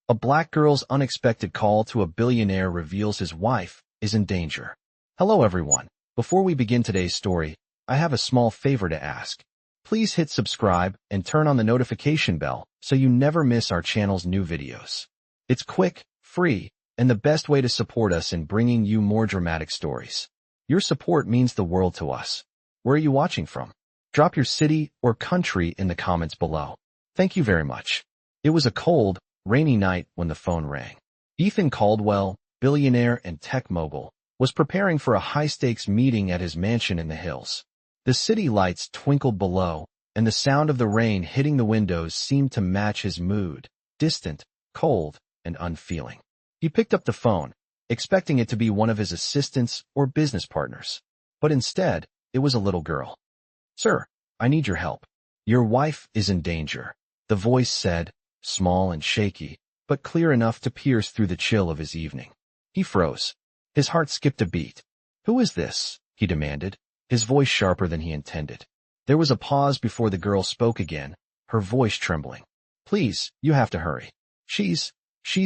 A black girl's unexpected call to a billionaire reveals his wife is in danger. Hello everyone. Before we begin today's story, I have a small favor to ask. Please hit subscribe and turn on the notification bell so you never miss our channel's new videos. It's quick, free, and the best way to support us in bringing you more dramatic stories. Your support means the world to us. Where are you watching from? Drop your city or country in the comments below. Thank you very much. It was a cold, rainy night when the phone rang. Ethan Caldwell, billionaire and tech mogul, was preparing for a high-stakes meeting at his mansion in the hills. The city lights twinkled below, and the sound of the rain hitting the windows seemed to match his mood, distant, cold, and unfeeling. He picked up the phone, expecting it to be one of his assistants or business partners. But instead, it was a little girl. "Sir, I need your help. Your wife is in danger," the voice said, small and shaky, but clear enough to pierce through the chill of his evening. He froze. His heart skipped a beat. "Who is this?" he demanded, his voice sharper than he intended. There was a pause before the girl spoke again, her voice trembling. "Please, you have to hurry. She's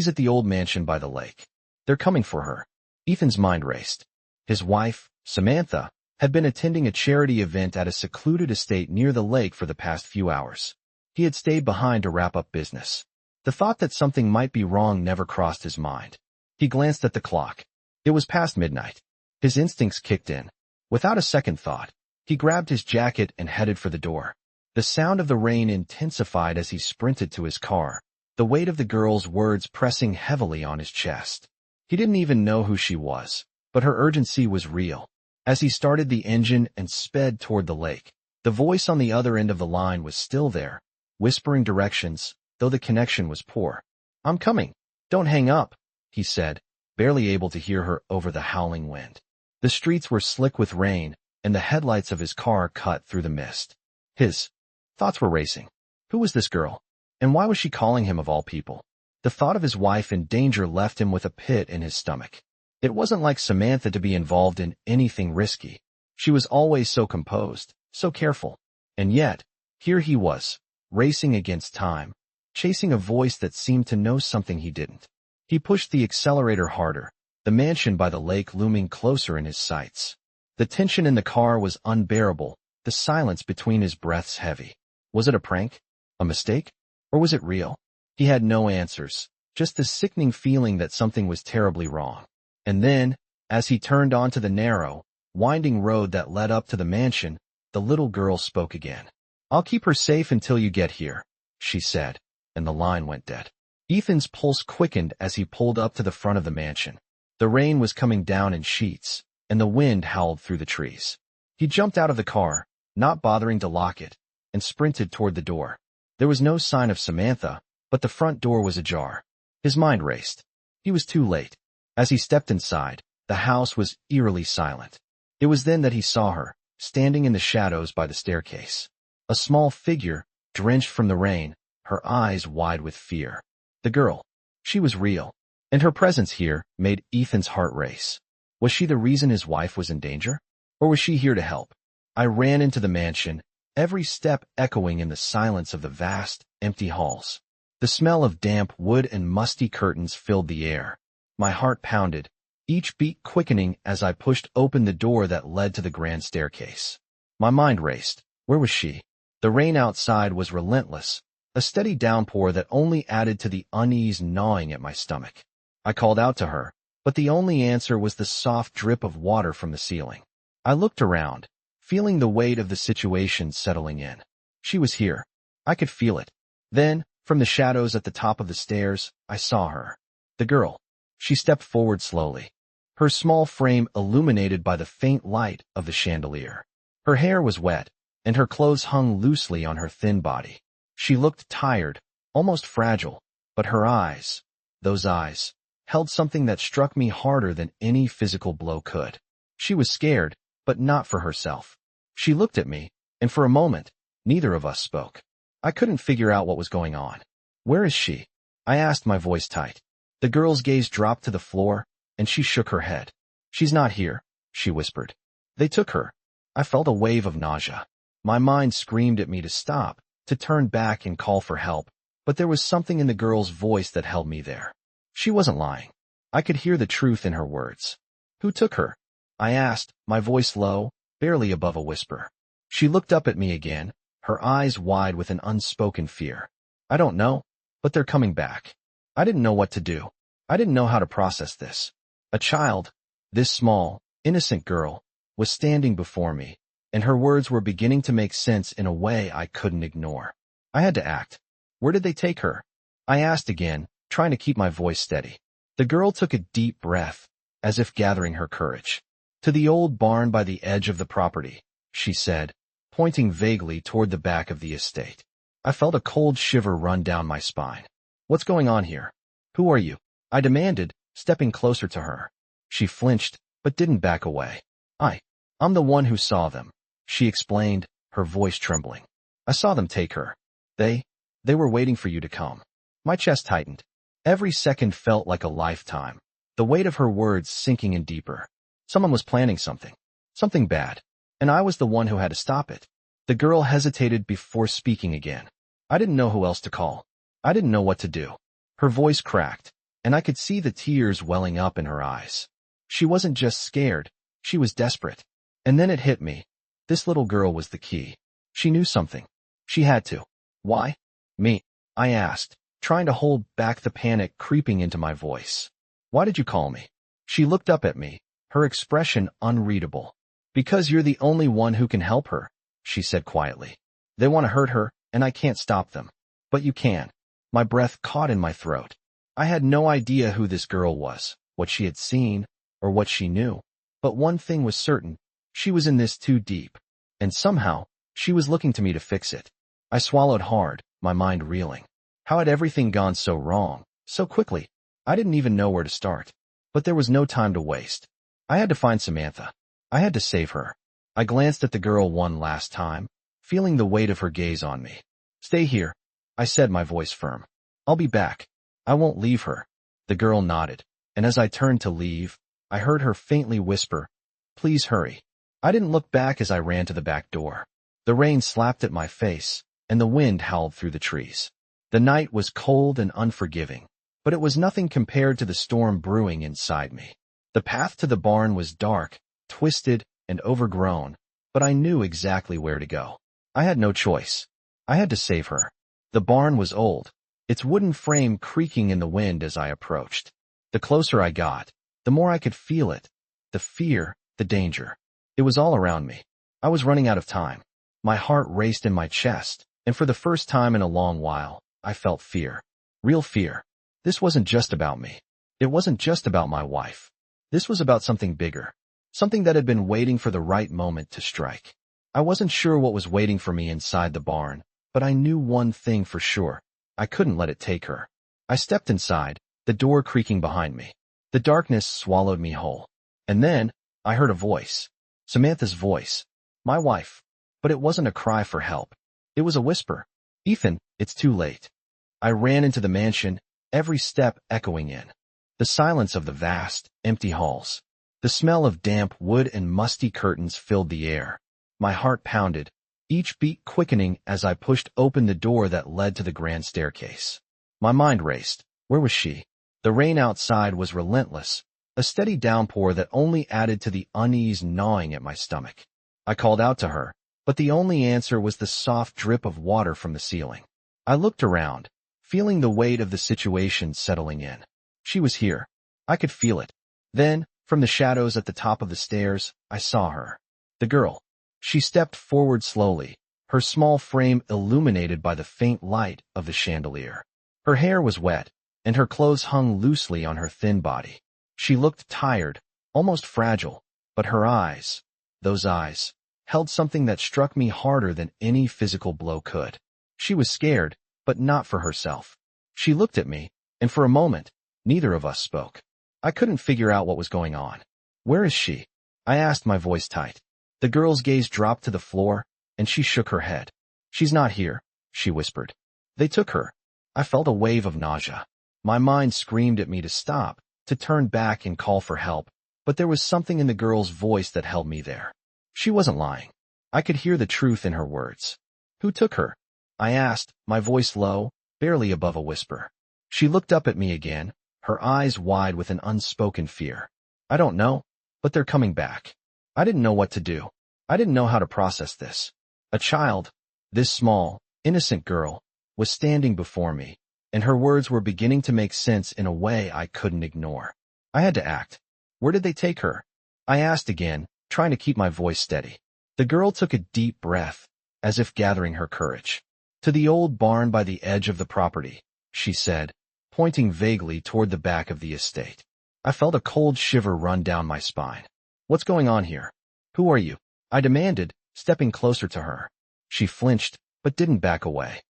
at the old mansion by the lake. They're coming for her." Ethan's mind raced. His wife, Samantha, had been attending a charity event at a secluded estate near the lake for the past few hours. He had stayed behind to wrap up business. The thought that something might be wrong never crossed his mind. He glanced at the clock. It was past midnight. His instincts kicked in. Without a second thought, he grabbed his jacket and headed for the door. The sound of the rain intensified as he sprinted to his car, the weight of the girl's words pressing heavily on his chest. He didn't even know who she was, but her urgency was real. As he started the engine and sped toward the lake, the voice on the other end of the line was still there, whispering directions, though the connection was poor. "I'm coming. Don't hang up," he said, barely able to hear her over the howling wind. The streets were slick with rain, and the headlights of his car cut through the mist. His thoughts were racing. Who was this girl? And why was she calling him of all people? The thought of his wife in danger left him with a pit in his stomach. It wasn't like Samantha to be involved in anything risky. She was always so composed, so careful. And yet, here he was, racing against time, chasing a voice that seemed to know something he didn't. He pushed the accelerator harder, the mansion by the lake looming closer in his sights. The tension in the car was unbearable, the silence between his breaths heavy. Was it a prank? A mistake? Or was it real? He had no answers, just the sickening feeling that something was terribly wrong. And then, as he turned onto the narrow, winding road that led up to the mansion, the little girl spoke again. "I'll keep her safe until you get here," she said, and the line went dead. Ethan's pulse quickened as he pulled up to the front of the mansion. The rain was coming down in sheets, and the wind howled through the trees. He jumped out of the car, not bothering to lock it, and sprinted toward the door. There was no sign of Samantha, but the front door was ajar. His mind raced. He was too late. As he stepped inside, the house was eerily silent. It was then that he saw her, standing in the shadows by the staircase. A small figure, drenched from the rain, her eyes wide with fear. The girl. She was real, and her presence here made Ethan's heart race. Was she the reason his wife was in danger? Or was she here to help? I ran into the mansion, every step echoing in the silence of the vast, empty halls. The smell of damp wood and musty curtains filled the air. My heart pounded, each beat quickening as I pushed open the door that led to the grand staircase. My mind raced. Where was she? The rain outside was relentless, a steady downpour that only added to the unease gnawing at my stomach. I called out to her, but the only answer was the soft drip of water from the ceiling. I looked around, feeling the weight of the situation settling in. She was here. I could feel it. Then, from the shadows at the top of the stairs, I saw her. The girl. She stepped forward slowly, her small frame illuminated by the faint light of the chandelier. Her hair was wet, and her clothes hung loosely on her thin body. She looked tired, almost fragile, but her eyes, those eyes, held something that struck me harder than any physical blow could. She was scared, but not for herself. She looked at me, and for a moment, neither of us spoke. I couldn't figure out what was going on. "Where is she?" I asked, my voice tight. The girl's gaze dropped to the floor, and she shook her head. "She's not here," she whispered. "They took her." I felt a wave of nausea. My mind screamed at me to stop, to turn back and call for help, but there was something in the girl's voice that held me there. She wasn't lying. I could hear the truth in her words. Who took her? I asked, my voice low, barely above a whisper. She looked up at me again, her eyes wide with an unspoken fear. I don't know, but they're coming back. I didn't know what to do. I didn't know how to process this. A child, this small, innocent girl, was standing before me, and her words were beginning to make sense in a way I couldn't ignore. I had to act. Where did they take her? I asked again, trying to keep my voice steady. The girl took a deep breath, as if gathering her courage. To the old barn by the edge of the property, she said, pointing vaguely toward the back of the estate. I felt a cold shiver run down my spine. What's going on here? Who are you? I demanded, stepping closer to her. She flinched, but didn't back away. I'm the one who saw them, she explained, her voice trembling. I saw them take her. They were waiting for you to come. My chest tightened. Every second felt like a lifetime, the weight of her words sinking in deeper. Someone was planning something bad, and I was the one who had to stop it. The girl hesitated before speaking again. I didn't know who else to call. I didn't know what to do. Her voice cracked, and I could see the tears welling up in her eyes. She wasn't just scared, she was desperate. And then it hit me. This little girl was the key. She knew something. She had to. Why? Me? I asked, trying to hold back the panic creeping into my voice. Why did you call me? She looked up at me, her expression unreadable. Because you're the only one who can help her, she said quietly. They want to hurt her, and I can't stop them. But you can. My breath caught in my throat. I had no idea who this girl was, what she had seen, or what she knew. But one thing was certain, she was in this too deep. And somehow, she was looking to me to fix it. I swallowed hard, my mind reeling. How had everything gone so wrong, so quickly? I didn't even know where to start. But there was no time to waste. I had to find Samantha. I had to save her. I glanced at the girl one last time, feeling the weight of her gaze on me. Stay here, I said, my voice firm. I'll be back. I won't leave her. The girl nodded, and as I turned to leave, I heard her faintly whisper, Please hurry. I didn't look back as I ran to the back door. The rain slapped at my face, and the wind howled through the trees. The night was cold and unforgiving, but it was nothing compared to the storm brewing inside me. The path to the barn was dark, twisted, and overgrown, but I knew exactly where to go. I had no choice. I had to save her. The barn was old, its wooden frame creaking in the wind as I approached. The closer I got, the more I could feel it. The fear, the danger. It was all around me. I was running out of time. My heart raced in my chest, and for the first time in a long while, I felt fear. Real fear. This wasn't just about me. It wasn't just about my wife. This was about something bigger. Something that had been waiting for the right moment to strike. I wasn't sure what was waiting for me inside the barn, but I knew one thing for sure. I couldn't let it take her. I stepped inside, the door creaking behind me. The darkness swallowed me whole. And then, I heard a voice. Samantha's voice. My wife. But it wasn't a cry for help. It was a whisper. Ethan, it's too late. I ran into the mansion, every step echoing in. The silence of the vast, empty halls. The smell of damp wood and musty curtains filled the air. My heart pounded, each beat quickening as I pushed open the door that led to the grand staircase. My mind raced. Where was she? The rain outside was relentless, a steady downpour that only added to the unease gnawing at my stomach. I called out to her, but the only answer was the soft drip of water from the ceiling. I looked around, feeling the weight of the situation settling in. She was here. I could feel it. Then, from the shadows at the top of the stairs, I saw her. The girl. She stepped forward slowly, her small frame illuminated by the faint light of the chandelier. Her hair was wet, and her clothes hung loosely on her thin body. She looked tired, almost fragile, but her eyes, those eyes, held something that struck me harder than any physical blow could. She was scared, but not for herself. She looked at me, and for a moment, neither of us spoke. I couldn't figure out what was going on. Where is she? I asked, my voice tight. The girl's gaze dropped to the floor, and she shook her head. She's not here, she whispered. They took her. I felt a wave of nausea. My mind screamed at me to stop, to turn back and call for help, but there was something in the girl's voice that held me there. She wasn't lying. I could hear the truth in her words. Who took her? I asked, my voice low, barely above a whisper. She looked up at me again, her eyes wide with an unspoken fear. I don't know, but they're coming back. I didn't know what to do. I didn't know how to process this. A child, this small, innocent girl, was standing before me, and her words were beginning to make sense in a way I couldn't ignore. I had to act. Where did they take her? I asked again, trying to keep my voice steady. The girl took a deep breath, as if gathering her courage. To the old barn by the edge of the property, she said, pointing vaguely toward the back of the estate. I felt a cold shiver run down my spine. What's going on here? Who are you? I demanded, stepping closer to her. She flinched, but didn't back away.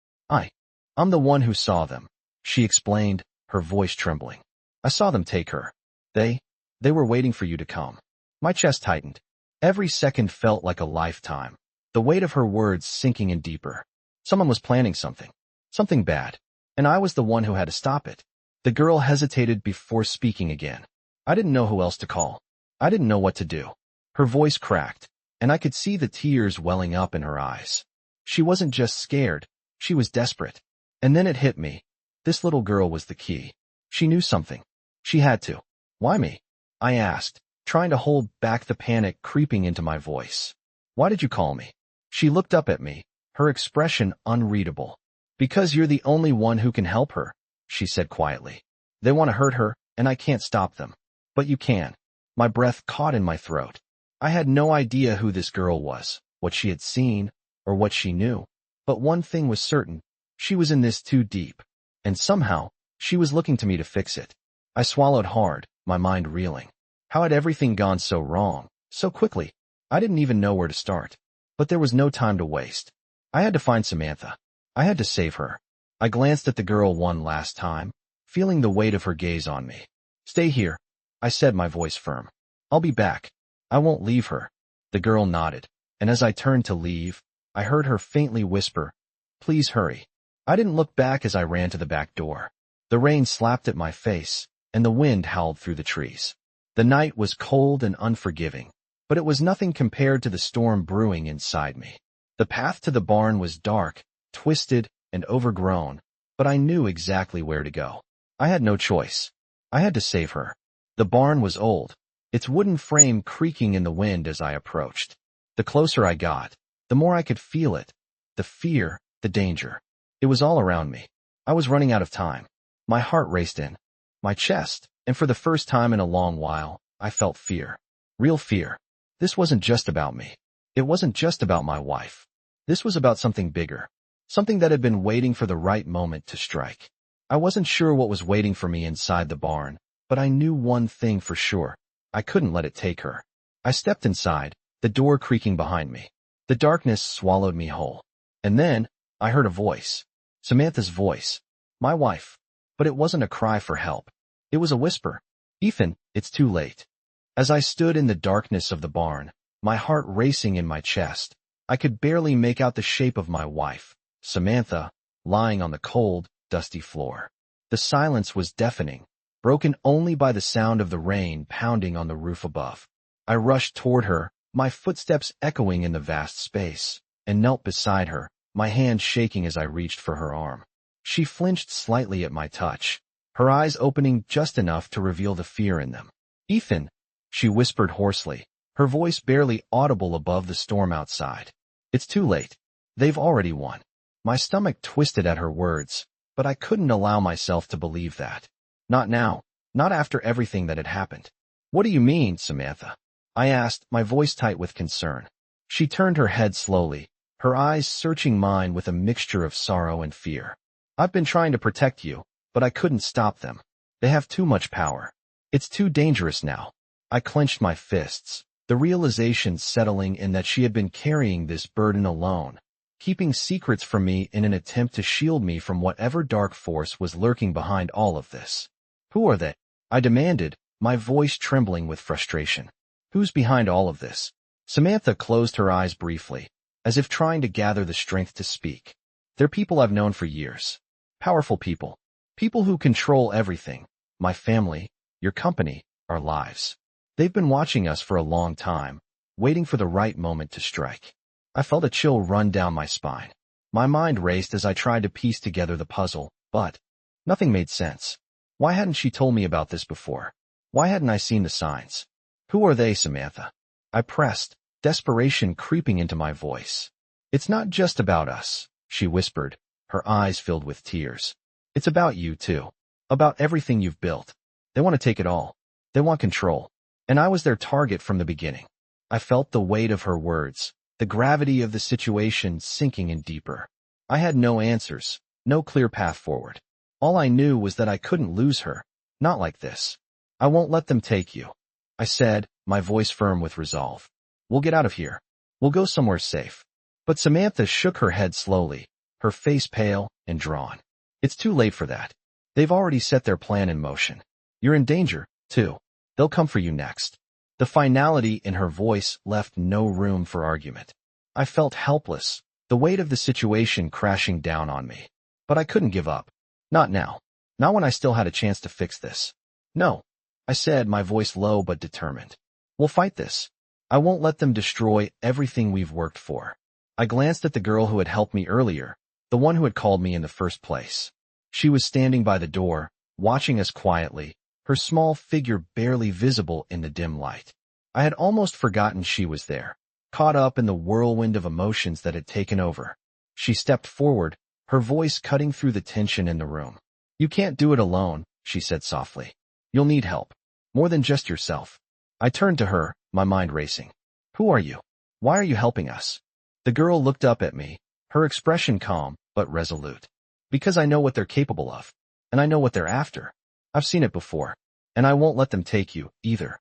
I'm the one who saw them, she explained, her voice trembling. I saw them take her. They were waiting for you to come. My chest tightened. Every second felt like a lifetime, the weight of her words sinking in deeper. Someone was planning something bad, and I was the one who had to stop it. The girl hesitated before speaking again. I didn't know who else to call. I didn't know what to do. Her voice cracked, and I could see the tears welling up in her eyes. She wasn't just scared, she was desperate. And then it hit me. This little girl was the key. She knew something. She had to. Why me? I asked, trying to hold back the panic creeping into my voice. Why did you call me? She looked up at me, her expression unreadable. Because you're the only one who can help her, she said quietly. They want to hurt her, and I can't stop them. But you can. My breath caught in my throat. I had no idea who this girl was, what she had seen, or what she knew. But one thing was certain. She was in this too deep. And somehow, she was looking to me to fix it. I swallowed hard, my mind reeling. How had everything gone so wrong, so quickly? I didn't even know where to start. But there was no time to waste. I had to find Samantha. I had to save her. I glanced at the girl one last time, feeling the weight of her gaze on me. Stay here, I said, my voice firm. I'll be back. I won't leave her. The girl nodded, and as I turned to leave, I heard her faintly whisper, Please hurry. I didn't look back as I ran to the back door. The rain slapped at my face, and the wind howled through the trees. The night was cold and unforgiving, but it was nothing compared to the storm brewing inside me. The path to the barn was dark, twisted, and overgrown, but I knew exactly where to go. I had no choice. I had to save her. The barn was old, its wooden frame creaking in the wind as I approached. The closer I got, the more I could feel it. The fear, the danger. It was all around me. I was running out of time. My heart raced in my chest, and for the first time in a long while, I felt fear. Real fear. This wasn't just about me. It wasn't just about my wife. This was about something bigger. Something that had been waiting for the right moment to strike. I wasn't sure what was waiting for me inside the barn, but I knew one thing for sure. I couldn't let it take her. I stepped inside, the door creaking behind me. The darkness swallowed me whole. And then, I heard a voice. Samantha's voice. My wife. But it wasn't a cry for help. It was a whisper. Ethan, it's too late. As I stood in the darkness of the barn, my heart racing in my chest, I could barely make out the shape of my wife, Samantha, lying on the cold, dusty floor. The silence was deafening, broken only by the sound of the rain pounding on the roof above. I rushed toward her, my footsteps echoing in the vast space, and knelt beside her, my hand shaking as I reached for her arm. She flinched slightly at my touch, her eyes opening just enough to reveal the fear in them. Ethan, she whispered hoarsely, her voice barely audible above the storm outside. It's too late. They've already won. My stomach twisted at her words, but I couldn't allow myself to believe that. Not now, not after everything that had happened. What do you mean, Samantha? I asked, my voice tight with concern. She turned her head slowly, her eyes searching mine with a mixture of sorrow and fear. I've been trying to protect you, but I couldn't stop them. They have too much power. It's too dangerous now. I clenched my fists, the realization settling in that she had been carrying this burden alone, keeping secrets from me in an attempt to shield me from whatever dark force was lurking behind all of this. Who are they? I demanded, my voice trembling with frustration. Who's behind all of this? Samantha closed her eyes briefly, as if trying to gather the strength to speak. They're people I've known for years. Powerful people. People who control everything. My family, your company, our lives. They've been watching us for a long time, waiting for the right moment to strike. I felt a chill run down my spine. My mind raced as I tried to piece together the puzzle, But nothing made sense. Why hadn't she told me about this before? Why hadn't I seen the signs? Who are they, Samantha? I pressed, desperation creeping into my voice. It's not just about us, she whispered, her eyes filled with tears. It's about you too. About everything you've built. They want to take it all. They want control. And I was their target from the beginning. I felt the weight of her words, the gravity of the situation sinking in deeper. I had no answers, no clear path forward. All I knew was that I couldn't lose her. Not like this. I won't let them take you, I said, my voice firm with resolve. We'll get out of here. We'll go somewhere safe. But Samantha shook her head slowly, her face pale and drawn. It's too late for that. They've already set their plan in motion. You're in danger, too. They'll come for you next. The finality in her voice left no room for argument. I felt helpless, the weight of the situation crashing down on me. But I couldn't give up. Not now. Not when I still had a chance to fix this. No, I said, my voice low but determined. We'll fight this. I won't let them destroy everything we've worked for. I glanced at the girl who had helped me earlier, the one who had called me in the first place. She was standing by the door, watching us quietly, her small figure barely visible in the dim light. I had almost forgotten she was there, caught up in the whirlwind of emotions that had taken over. She stepped forward, her voice cutting through the tension in the room. You can't do it alone, she said softly. You'll need help. More than just yourself. I turned to her, my mind racing. Who are you? Why are you helping us? The girl looked up at me, her expression calm but resolute. Because I know what they're capable of. And I know what they're after. I've seen it before. And I won't let them take you, either.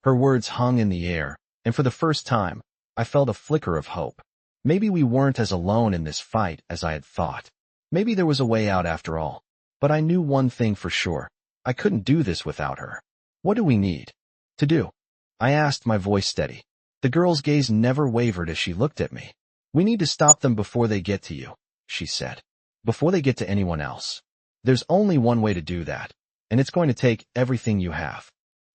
Her words hung in the air, and for the first time, I felt a flicker of hope. Maybe we weren't as alone in this fight as I had thought. Maybe there was a way out after all. But I knew one thing for sure. I couldn't do this without her. What do we need to do? I asked, my voice steady. The girl's gaze never wavered as she looked at me. We need to stop them before they get to you, she said. Before they get to anyone else. There's only one way to do that, and it's going to take everything you have.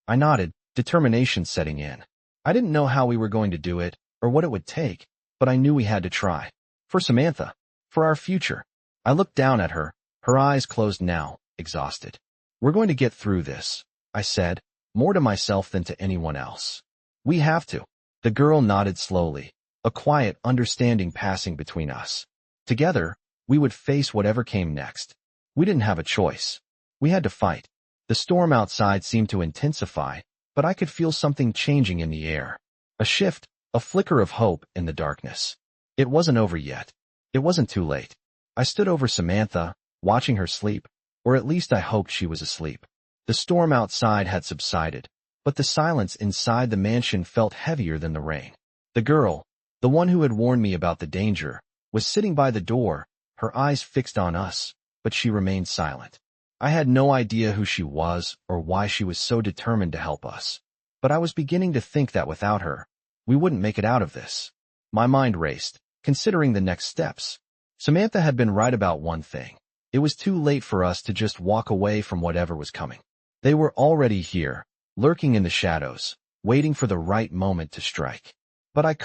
I nodded, determination setting in. I didn't know how we were going to do it, or what it would take, but I knew we had to try. For Samantha. For our future. I looked down at her, her eyes closed now, exhausted. We're going to get through this, I said, more to myself than to anyone else. We have to. The girl nodded slowly, a quiet understanding passing between us. Together, we would face whatever came next. We didn't have a choice. We had to fight. The storm outside seemed to intensify, but I could feel something changing in the air. A shift, a flicker of hope in the darkness. It wasn't over yet. It wasn't too late. I stood over Samantha, watching her sleep, or at least I hoped she was asleep. The storm outside had subsided, but the silence inside the mansion felt heavier than the rain. The girl, the one who had warned me about the danger, was sitting by the door, her eyes fixed on us, but she remained silent. I had no idea who she was or why she was so determined to help us. But I was beginning to think that without her, we wouldn't make it out of this. My mind raced, considering the next steps. Samantha had been right about one thing. It was too late for us to just walk away from whatever was coming. They were already here, lurking in the shadows, waiting for the right moment to strike. But I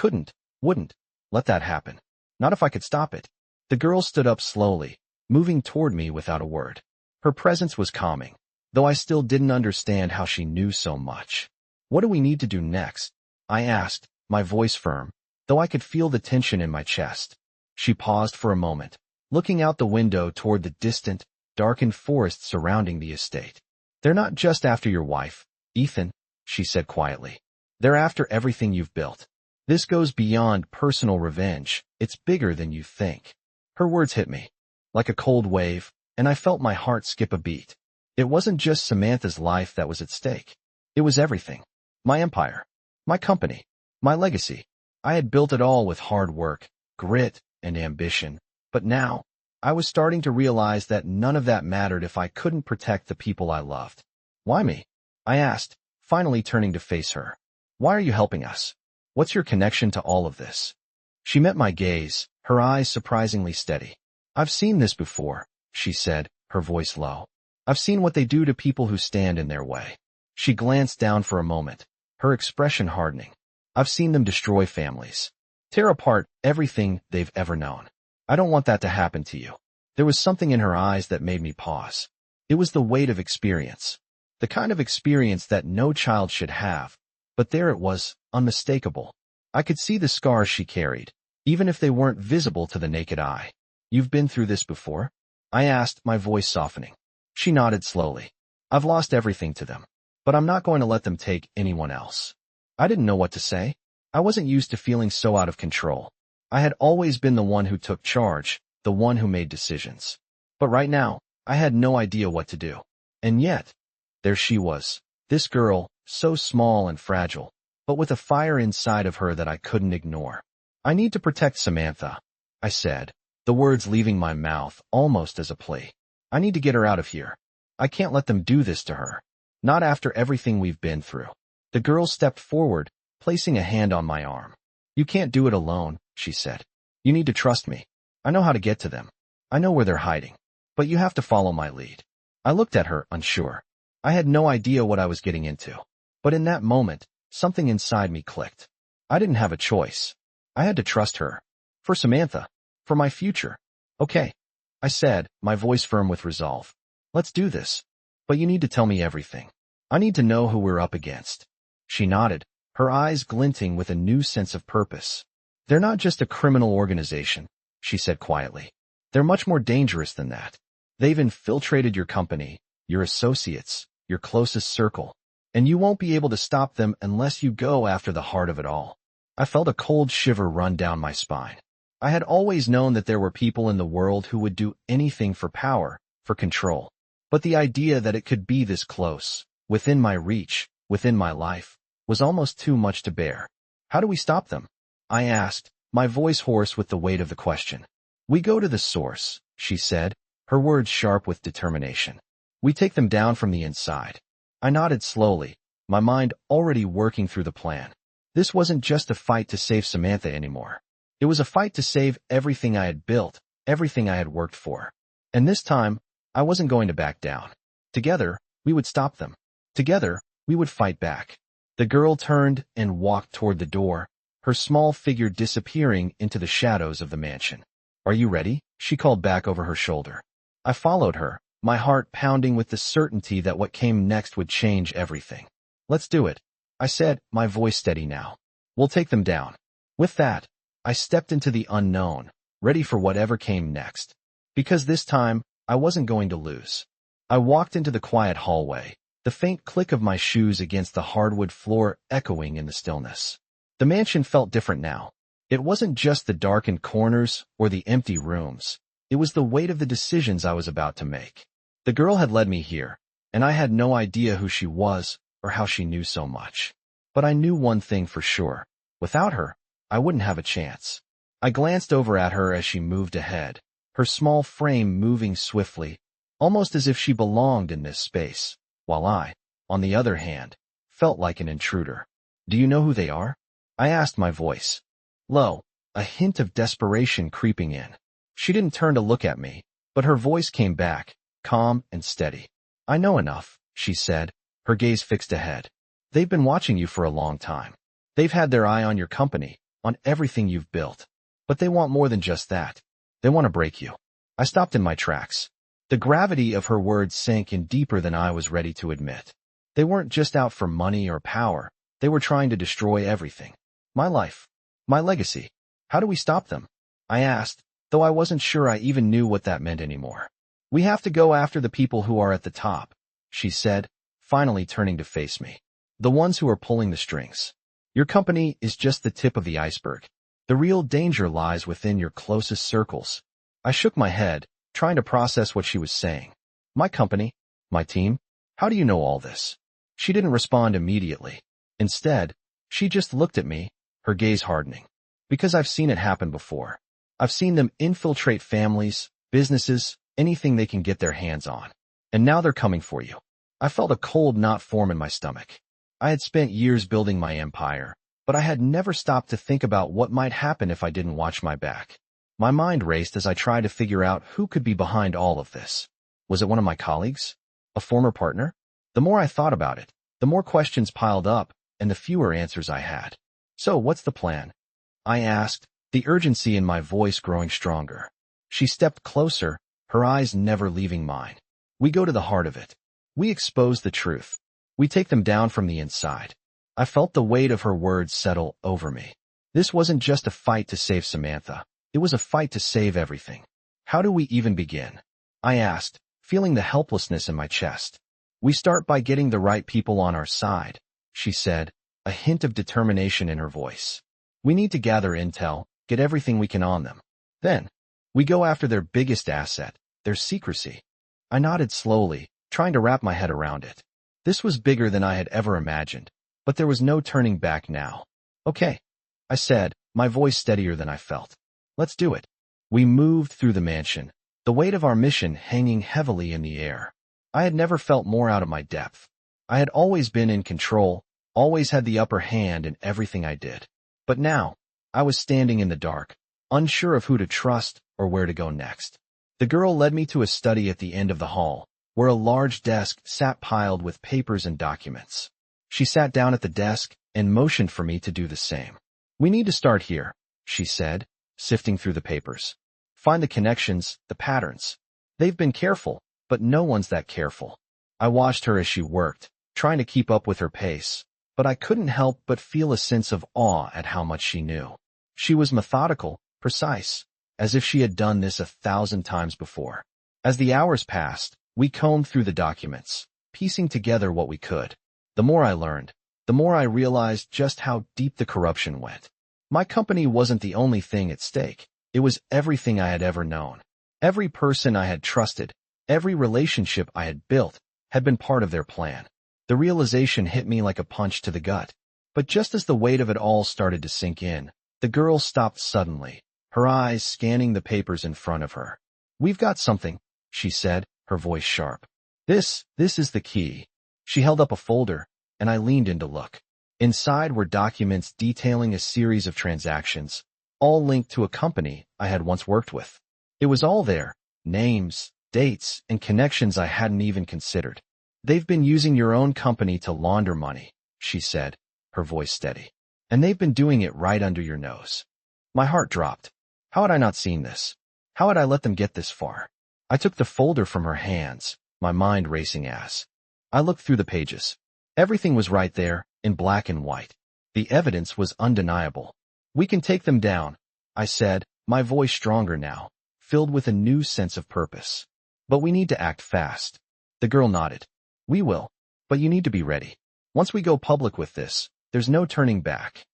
wouldn't, let that happen. Not if I could stop it. The girl stood up slowly, moving toward me without a word. Her presence was calming, though I still didn't understand how she knew so much. What do we need to do next? I asked, my voice firm, though I could feel the tension in my chest. She paused for a moment, looking out the window toward the distant, darkened forest surrounding the estate. They're not just after your wife, Ethan, she said quietly. They're after everything you've built. This goes beyond personal revenge. It's bigger than you think. Her words hit me like a cold wave, and I felt my heart skip a beat. It wasn't just Samantha's life that was at stake. It was everything. My empire, my company, my legacy. I had built it all with hard work, grit, and ambition, but now, I was starting to realize that none of that mattered if I couldn't protect the people I loved. Why me? I asked, finally turning to face her. Why are you helping us? What's your connection to all of this? She met my gaze, her eyes surprisingly steady. I've seen this before, she said, her voice low. I've seen what they do to people who stand in their way. She glanced down for a moment, her expression hardening. I've seen them destroy families, tear apart everything they've ever known. I don't want that to happen to you. There was something in her eyes that made me pause. It was the weight of experience. The kind of experience that no child should have. But there it was, unmistakable. I could see the scars she carried, even if they weren't visible to the naked eye. "You've been through this before?" I asked, my voice softening. She nodded slowly. "I've lost everything to them. But I'm not going to let them take anyone else." I didn't know what to say. I wasn't used to feeling so out of control. I had always been the one who took charge, the one who made decisions. But right now, I had no idea what to do. And yet, there she was, this girl, so small and fragile, but with a fire inside of her that I couldn't ignore. "I need to protect Samantha," I said, the words leaving my mouth almost as a plea. "I need to get her out of here. I can't let them do this to her. Not after everything we've been through." The girl stepped forward, placing a hand on my arm. "You can't do it alone," she said. "You need to trust me. I know how to get to them. I know where they're hiding. But you have to follow my lead." I looked at her, unsure. I had no idea what I was getting into. But in that moment, something inside me clicked. I didn't have a choice. I had to trust her. For Samantha. For my future. "Okay," I said, my voice firm with resolve. "Let's do this. But you need to tell me everything. I need to know who we're up against." She nodded, her eyes glinting with a new sense of purpose. "They're not just a criminal organization," she said quietly. "They're much more dangerous than that. They've infiltrated your company, your associates, your closest circle, and you won't be able to stop them unless you go after the heart of it all." I felt a cold shiver run down my spine. I had always known that there were people in the world who would do anything for power, for control. But the idea that it could be this close, within my reach, within my life, was almost too much to bear. "How do we stop them?" I asked, my voice hoarse with the weight of the question. "We go to the source," she said, her words sharp with determination. "We take them down from the inside." I nodded slowly, my mind already working through the plan. This wasn't just a fight to save Samantha anymore. It was a fight to save everything I had built, everything I had worked for. And this time, I wasn't going to back down. Together, we would stop them. Together, we would fight back. The girl turned and walked toward the door, her small figure disappearing into the shadows of the mansion. "Are you ready?" she called back over her shoulder. I followed her, my heart pounding with the certainty that what came next would change everything. "Let's do it," I said, my voice steady now. "We'll take them down." With that, I stepped into the unknown, ready for whatever came next. Because this time, I wasn't going to lose. I walked into the quiet hallway, the faint click of my shoes against the hardwood floor echoing in the stillness. The mansion felt different now. It wasn't just the darkened corners or the empty rooms. It was the weight of the decisions I was about to make. The girl had led me here, and I had no idea who she was or how she knew so much. But I knew one thing for sure. Without her, I wouldn't have a chance. I glanced over at her as she moved ahead, her small frame moving swiftly, almost as if she belonged in this space, while I, on the other hand, felt like an intruder. "Do you know who they are?" I asked, my voice low, a hint of desperation creeping in. She didn't turn to look at me, but her voice came back, calm and steady. "I know enough," she said, her gaze fixed ahead. "They've been watching you for a long time. They've had their eye on your company, on everything you've built. But they want more than just that. They want to break you." I stopped in my tracks. The gravity of her words sank in deeper than I was ready to admit. They weren't just out for money or power. They were trying to destroy everything. My life. My legacy. "How do we stop them?" I asked, though I wasn't sure I even knew what that meant anymore. "We have to go after the people who are at the top," she said, finally turning to face me. "The ones who are pulling the strings. Your company is just the tip of the iceberg. The real danger lies within your closest circles." I shook my head, trying to process what she was saying. "My company? My team? How do you know all this?" She didn't respond immediately. Instead, she just looked at me, her gaze hardening. "Because I've seen it happen before. I've seen them infiltrate families, businesses, anything they can get their hands on. And now they're coming for you." I felt a cold knot form in my stomach. I had spent years building my empire, but I had never stopped to think about what might happen if I didn't watch my back. My mind raced as I tried to figure out who could be behind all of this. Was it one of my colleagues? A former partner? The more I thought about it, the more questions piled up and the fewer answers I had. "So what's the plan?" I asked, the urgency in my voice growing stronger. She stepped closer, her eyes never leaving mine. We go to the heart of it. We expose the truth. We take them down from the inside. I felt the weight of her words settle over me. This wasn't just a fight to save Samantha. It was a fight to save everything. How do we even begin? I asked, feeling the helplessness in my chest. We start by getting the right people on our side, she said, a hint of determination in her voice. We need to gather intel, get everything we can on them. Then, we go after their biggest asset, their secrecy. I nodded slowly, trying to wrap my head around it. This was bigger than I had ever imagined, but there was no turning back now. Okay, I said, my voice steadier than I felt. Let's do it. We moved through the mansion, the weight of our mission hanging heavily in the air. I had never felt more out of my depth. I had always been in control, always had the upper hand in everything I did. But now, I was standing in the dark, unsure of who to trust or where to go next. The girl led me to a study at the end of the hall, where a large desk sat piled with papers and documents. She sat down at the desk and motioned for me to do the same. We need to start here, she said, sifting through the papers. Find the connections, the patterns. They've been careful, but no one's that careful. I watched her as she worked, trying to keep up with her pace, but I couldn't help but feel a sense of awe at how much she knew. She was methodical, precise, as if she had done this 1,000 times before. As the hours passed, we combed through the documents, piecing together what we could. The more I learned, the more I realized just how deep the corruption went. My company wasn't the only thing at stake. It was everything I had ever known. Every person I had trusted, every relationship I had built, had been part of their plan. The realization hit me like a punch to the gut. But just as the weight of it all started to sink in, the girl stopped suddenly, her eyes scanning the papers in front of her. We've got something, she said, her voice sharp. This is the key. She held up a folder, and I leaned in to look. Inside were documents detailing a series of transactions, all linked to a company I had once worked with. It was all there, names, dates, and connections I hadn't even considered. They've been using your own company to launder money, she said, her voice steady. And they've been doing it right under your nose. My heart dropped. How had I not seen this? How had I let them get this far? I took the folder from her hands, my mind racing as I looked through the pages. Everything was right there, in black and white. The evidence was undeniable. We can take them down, I said, my voice stronger now, filled with a new sense of purpose. But we need to act fast. The girl nodded. We will, but you need to be ready. Once we go public with this, there's no turning back.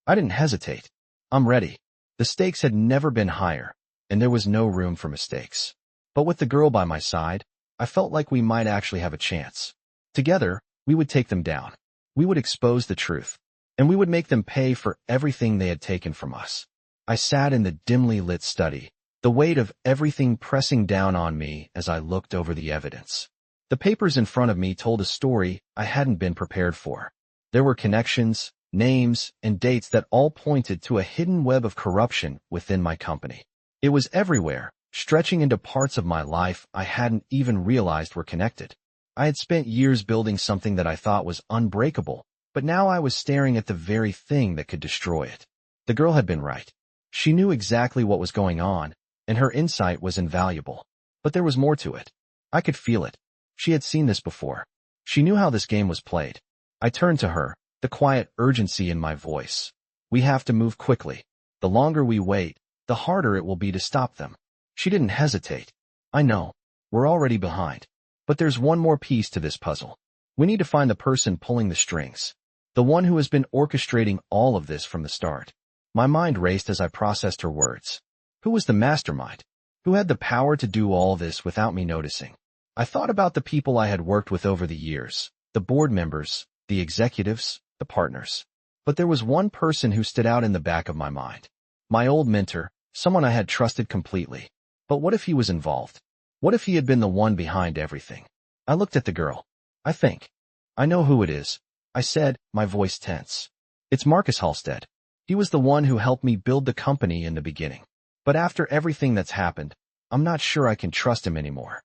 I didn't hesitate. I'm ready. The stakes had never been higher, and there was no room for mistakes. But with the girl by my side, I felt like we might actually have a chance. Together, we would take them down. We would expose the truth, and we would make them pay for everything they had taken from us. I sat in the dimly lit study, the weight of everything pressing down on me as I looked over the evidence. The papers in front of me told a story I hadn't been prepared for. There were connections, names, and dates that all pointed to a hidden web of corruption within my company. It was everywhere, stretching into parts of my life I hadn't even realized were connected. I had spent years building something that I thought was unbreakable, but now I was staring at the very thing that could destroy it. The girl had been right. She knew exactly what was going on, and her insight was invaluable. But there was more to it. I could feel it. She had seen this before. She knew how this game was played. I turned to her, the quiet urgency in my voice. We have to move quickly. The longer we wait, the harder it will be to stop them. She didn't hesitate. I know. We're already behind. But there's one more piece to this puzzle. We need to find the person pulling the strings. The one who has been orchestrating all of this from the start. My mind raced as I processed her words. Who was the mastermind? Who had the power to do all this without me noticing? I thought about the people I had worked with over the years, the board members, the executives, the partners. But there was one person who stood out in the back of my mind. My old mentor, someone I had trusted completely. But what if he was involved? What if he had been the one behind everything? I looked at the girl. I know who it is, I said, my voice tense. It's Marcus Halstead. He was the one who helped me build the company in the beginning. But after everything that's happened, I'm not sure I can trust him anymore.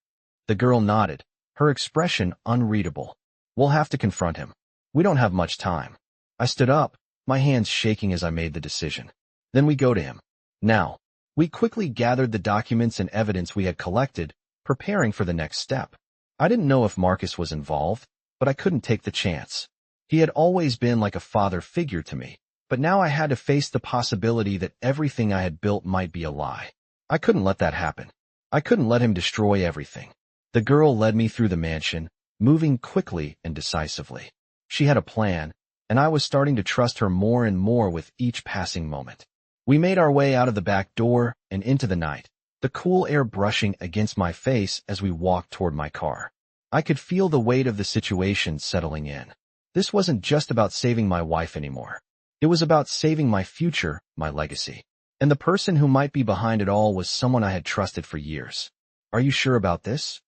The girl nodded, her expression unreadable. We'll have to confront him. We don't have much time. I stood up, my hands shaking as I made the decision. Then we go to him. Now. We quickly gathered the documents and evidence we had collected, preparing for the next step. I didn't know if Marcus was involved, but I couldn't take the chance. He had always been like a father figure to me, but now I had to face the possibility that everything I had built might be a lie. I couldn't let that happen. I couldn't let him destroy everything. The girl led me through the mansion, moving quickly and decisively. She had a plan, and I was starting to trust her more and more with each passing moment. We made our way out of the back door and into the night, the cool air brushing against my face as we walked toward my car. I could feel the weight of the situation settling in. This wasn't just about saving my wife anymore. It was about saving my future, my legacy. And the person who might be behind it all was someone I had trusted for years. "Are you sure about this?"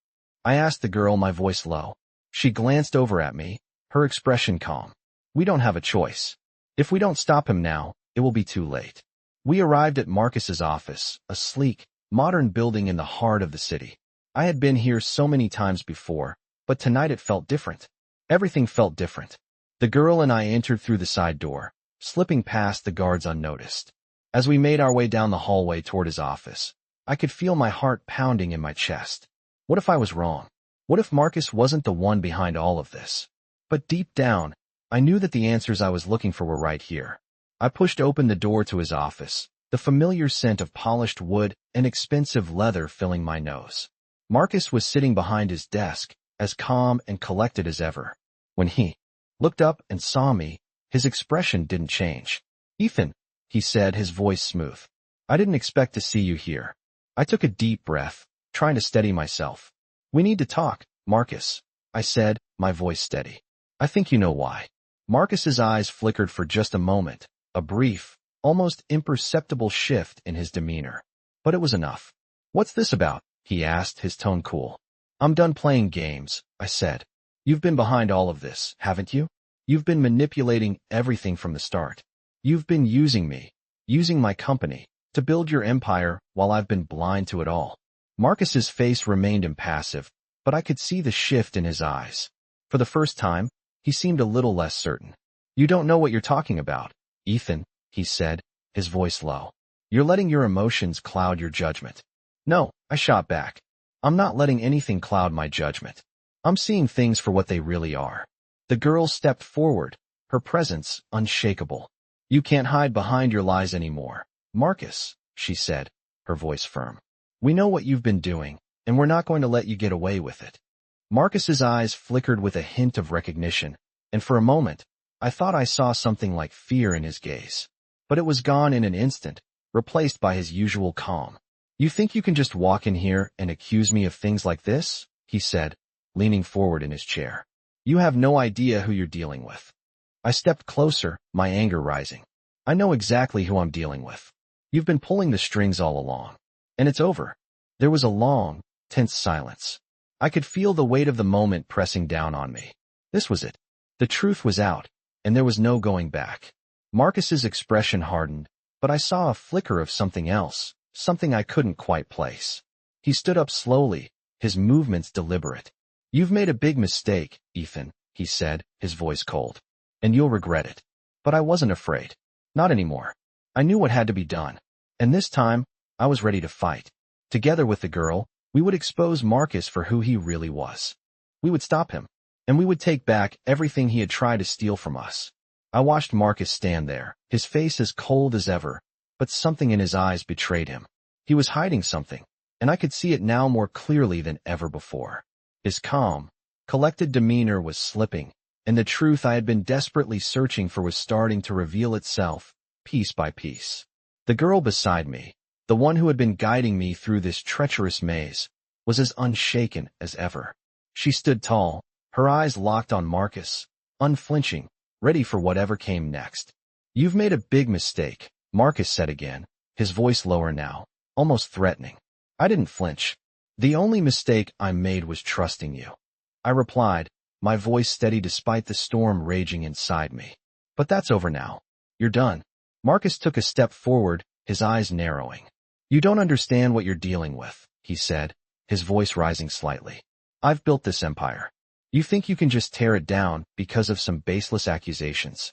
I asked the girl, my voice low. She glanced over at me, her expression calm. "We don't have a choice. If we don't stop him now, it will be too late." We arrived at Marcus's office, a sleek, modern building in the heart of the city. I had been here so many times before, but tonight it felt different. Everything felt different. The girl and I entered through the side door, slipping past the guards unnoticed. As we made our way down the hallway toward his office, I could feel my heart pounding in my chest. What if I was wrong? What if Marcus wasn't the one behind all of this? But deep down, I knew that the answers I was looking for were right here. I pushed open the door to his office, the familiar scent of polished wood and expensive leather filling my nose. Marcus was sitting behind his desk, as calm and collected as ever. When he looked up and saw me, his expression didn't change. "Ethan," he said, his voice smooth. "I didn't expect to see you here." I took a deep breath, trying to steady myself. "We need to talk, Marcus," I said, my voice steady. "I think you know why." Marcus's eyes flickered for just a moment, a brief, almost imperceptible shift in his demeanor. But it was enough. "What's this about?" he asked, his tone cool. "I'm done playing games," I said. "You've been behind all of this, haven't you? You've been manipulating everything from the start. You've been using me, using my company, to build your empire while I've been blind to it all." Marcus's face remained impassive, but I could see the shift in his eyes. For the first time, he seemed a little less certain. "You don't know what you're talking about, Ethan," he said, his voice low. "You're letting your emotions cloud your judgment." "No," I shot back. "I'm not letting anything cloud my judgment. I'm seeing things for what they really are." The girl stepped forward, her presence unshakable. "You can't hide behind your lies anymore, Marcus," she said, her voice firm. "We know what you've been doing, and we're not going to let you get away with it." Marcus's eyes flickered with a hint of recognition, and for a moment, I thought I saw something like fear in his gaze. But it was gone in an instant, replaced by his usual calm. "You think you can just walk in here and accuse me of things like this?" he said, leaning forward in his chair. "You have no idea who you're dealing with." I stepped closer, my anger rising. "I know exactly who I'm dealing with. You've been pulling the strings all along. And it's over." There was a long, tense silence. I could feel the weight of the moment pressing down on me. This was it. The truth was out, and there was no going back. Marcus's expression hardened, but I saw a flicker of something else, something I couldn't quite place. He stood up slowly, his movements deliberate. "You've made a big mistake, Ethan," he said, his voice cold. "And you'll regret it." But I wasn't afraid. Not anymore. I knew what had to be done. And this time, I was ready to fight. Together with the girl, we would expose Marcus for who he really was. We would stop him, and we would take back everything he had tried to steal from us. I watched Marcus stand there, his face as cold as ever, but something in his eyes betrayed him. He was hiding something, and I could see it now more clearly than ever before. His calm, collected demeanor was slipping, and the truth I had been desperately searching for was starting to reveal itself, piece by piece. The girl beside me, the one who had been guiding me through this treacherous maze, was as unshaken as ever. She stood tall, her eyes locked on Marcus, unflinching, ready for whatever came next. "You've made a big mistake," Marcus said again, his voice lower now, almost threatening. I didn't flinch. "The only mistake I made was trusting you," I replied, my voice steady despite the storm raging inside me. "But that's over now. You're done." Marcus took a step forward, his eyes narrowing. "You don't understand what you're dealing with," he said, his voice rising slightly. "I've built this empire. You think you can just tear it down because of some baseless accusations."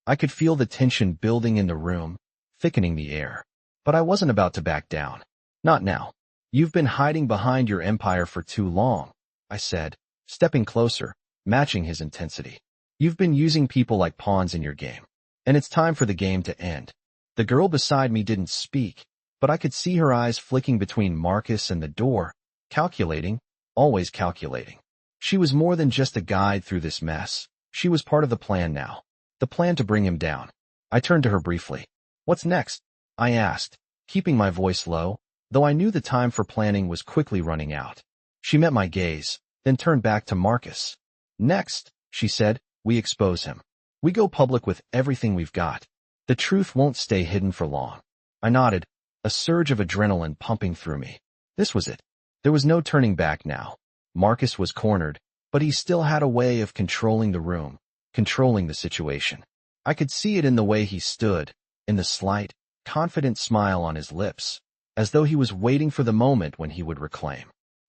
I could feel the tension building in the room, thickening the air. But I wasn't about to back down. Not now. You've been hiding behind your empire for too long, I said, stepping closer, matching his intensity. You've been using people like pawns in your game, and it's time for the game to end. The girl beside me didn't speak, but I could see her eyes flicking between Marcus and the door, calculating, always calculating. She was more than just a guide through this mess. She was part of the plan now. The plan to bring him down. I turned to her briefly. What's next? I asked, keeping my voice low, though I knew the time for planning was quickly running out. She met my gaze, then turned back to Marcus. Next, she said, we expose him. We go public with everything we've got. The truth won't stay hidden for long. I nodded, a surge of adrenaline pumping through me. This was it. There was no turning back now. Marcus was cornered, but he still had a way of controlling the room, controlling the situation. I could see it in the way he stood, in the slight, confident smile on his lips, as though he was waiting for the moment when he would reclaim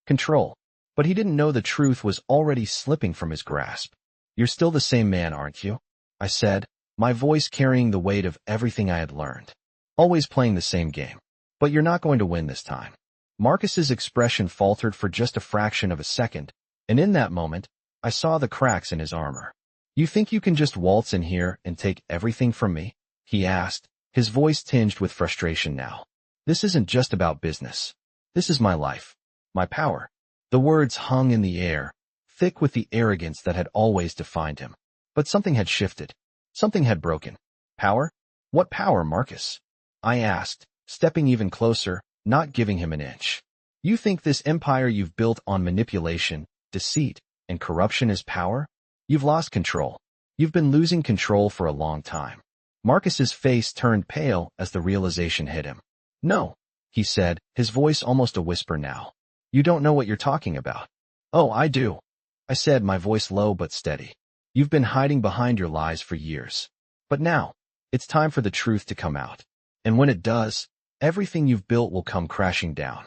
control. But he didn't know the truth was already slipping from his grasp. You're still the same man, aren't you? I said, my voice carrying the weight of everything I had learned. Always playing the same game. But you're not going to win this time. Marcus's expression faltered for just a fraction of a second, and in that moment, I saw the cracks in his armor. You think you can just waltz in here and take everything from me? He asked, his voice tinged with frustration now. This isn't just about business. This is my life. My power. The words hung in the air, thick with the arrogance that had always defined him. But something had shifted. Something had broken. Power? What power, Marcus? I asked, stepping even closer, not giving him an inch. You think this empire you've built on manipulation, deceit, and corruption is power? You've lost control. You've been losing control for a long time. Marcus's face turned pale as the realization hit him. No, he said, his voice almost a whisper now. You don't know what you're talking about. Oh, I do. I said, my voice low but steady. You've been hiding behind your lies for years. But now, it's time for the truth to come out. And when it does, everything you've built will come crashing down.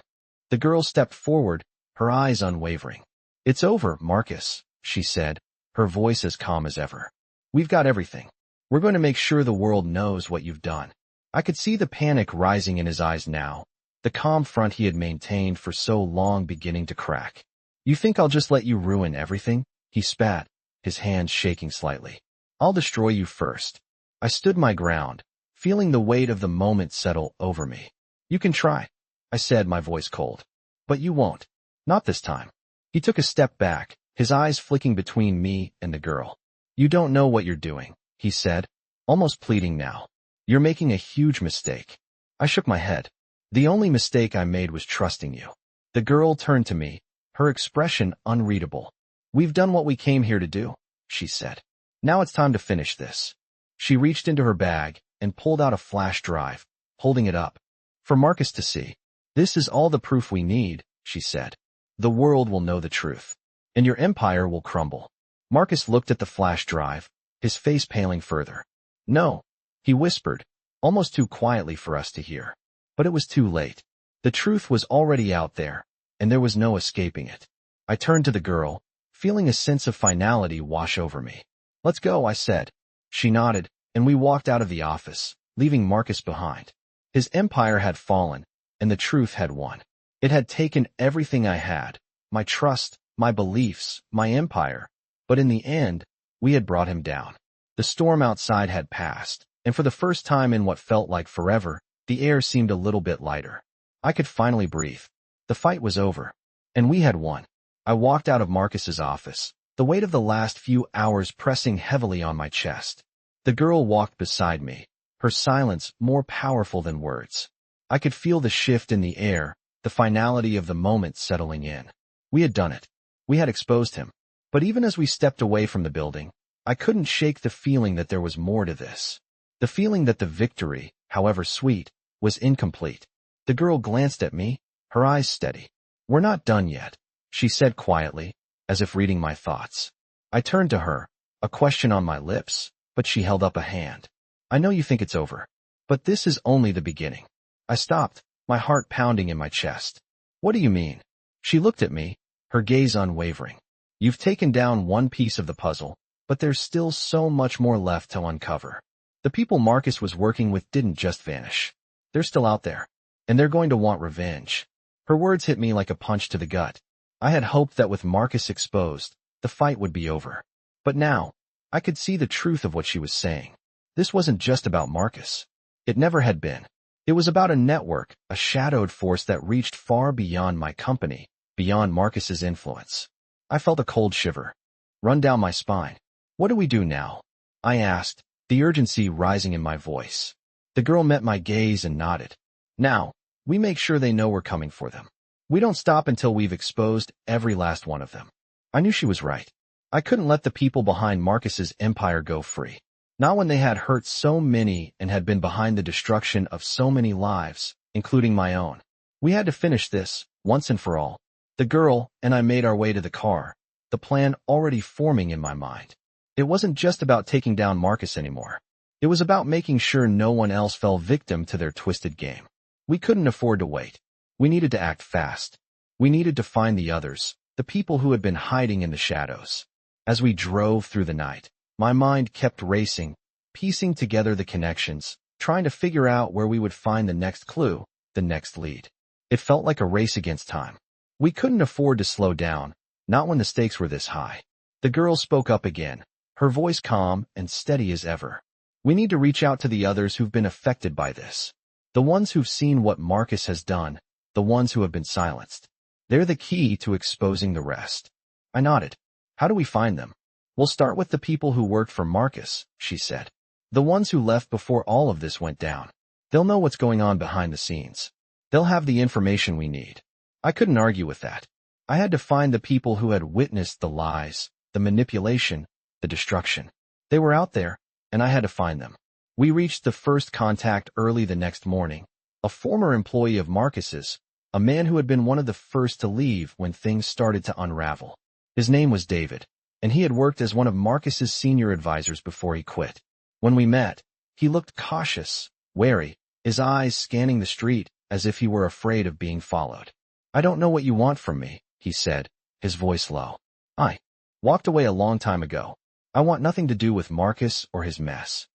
The girl stepped forward, her eyes unwavering. It's over, Marcus, she said, her voice as calm as ever. We've got everything. We're going to make sure the world knows what you've done. I could see the panic rising in his eyes now, the calm front he had maintained for so long beginning to crack. You think I'll just let you ruin everything? He spat, his hands shaking slightly. I'll destroy you first. I stood my ground, feeling the weight of the moment settle over me. You can try, I said, my voice cold. But you won't. Not this time. He took a step back, his eyes flicking between me and the girl. You don't know what you're doing, he said, almost pleading now. You're making a huge mistake. I shook my head. The only mistake I made was trusting you. The girl turned to me, her expression unreadable. We've done what we came here to do, she said. Now it's time to finish this. She reached into her bag and pulled out a flash drive, holding it up for Marcus to see. This is all the proof we need, she said. The world will know the truth, and your empire will crumble. Marcus looked at the flash drive, his face paling further. No, he whispered, almost too quietly for us to hear. But it was too late. The truth was already out there, and there was no escaping it. I turned to the girl, feeling a sense of finality wash over me. Let's go, I said. She nodded, and we walked out of the office, leaving Marcus behind. His empire had fallen, and the truth had won. It had taken everything I had, my trust, my beliefs, my empire. But in the end, we had brought him down. The storm outside had passed, and for the first time in what felt like forever, the air seemed a little bit lighter. I could finally breathe. The fight was over, and we had won. I walked out of Marcus's office, the weight of the last few hours pressing heavily on my chest. The girl walked beside me, her silence more powerful than words. I could feel the shift in the air, the finality of the moment settling in. We had done it. We had exposed him. But even as we stepped away from the building, I couldn't shake the feeling that there was more to this. The feeling that the victory, however sweet, was incomplete. The girl glanced at me, her eyes steady. We're not done yet, she said quietly, as if reading my thoughts. I turned to her, a question on my lips, but she held up a hand. I know you think it's over, but this is only the beginning. I stopped, my heart pounding in my chest. What do you mean? She looked at me, her gaze unwavering. You've taken down one piece of the puzzle, but there's still so much more left to uncover. The people Marcus was working with didn't just vanish. They're still out there, and they're going to want revenge. Her words hit me like a punch to the gut. I had hoped that with Marcus exposed, the fight would be over. But now, I could see the truth of what she was saying. This wasn't just about Marcus. It never had been. It was about a network, a shadowed force that reached far beyond my company, beyond Marcus's influence. I felt a cold shiver run down my spine. What do we do now? I asked, the urgency rising in my voice. The girl met my gaze and nodded. Now, we make sure they know we're coming for them. We don't stop until we've exposed every last one of them. I knew she was right. I couldn't let the people behind Marcus's empire go free. Not when they had hurt so many and had been behind the destruction of so many lives, including my own. We had to finish this, once and for all. The girl and I made our way to the car, the plan already forming in my mind. It wasn't just about taking down Marcus anymore. It was about making sure no one else fell victim to their twisted game. We couldn't afford to wait. We needed to act fast. We needed to find the others, the people who had been hiding in the shadows. As we drove through the night, my mind kept racing, piecing together the connections, trying to figure out where we would find the next clue, the next lead. It felt like a race against time. We couldn't afford to slow down, not when the stakes were this high. The girl spoke up again, her voice calm and steady as ever. We need to reach out to the others who've been affected by this. The ones who've seen what Marcus has done, the ones who have been silenced. They're the key to exposing the rest. I nodded. How do we find them? We'll start with the people who worked for Marcus, she said. The ones who left before all of this went down. They'll know what's going on behind the scenes. They'll have the information we need. I couldn't argue with that. I had to find the people who had witnessed the lies, the manipulation, the destruction. They were out there, and I had to find them. We reached the first contact early the next morning. A former employee of Marcus's, a man who had been one of the first to leave when things started to unravel. His name was David, and he had worked as one of Marcus's senior advisors before he quit. When we met, he looked cautious, wary, his eyes scanning the street as if he were afraid of being followed. I don't know what you want from me, he said, his voice low. I walked away a long time ago. I want nothing to do with Marcus or his mess.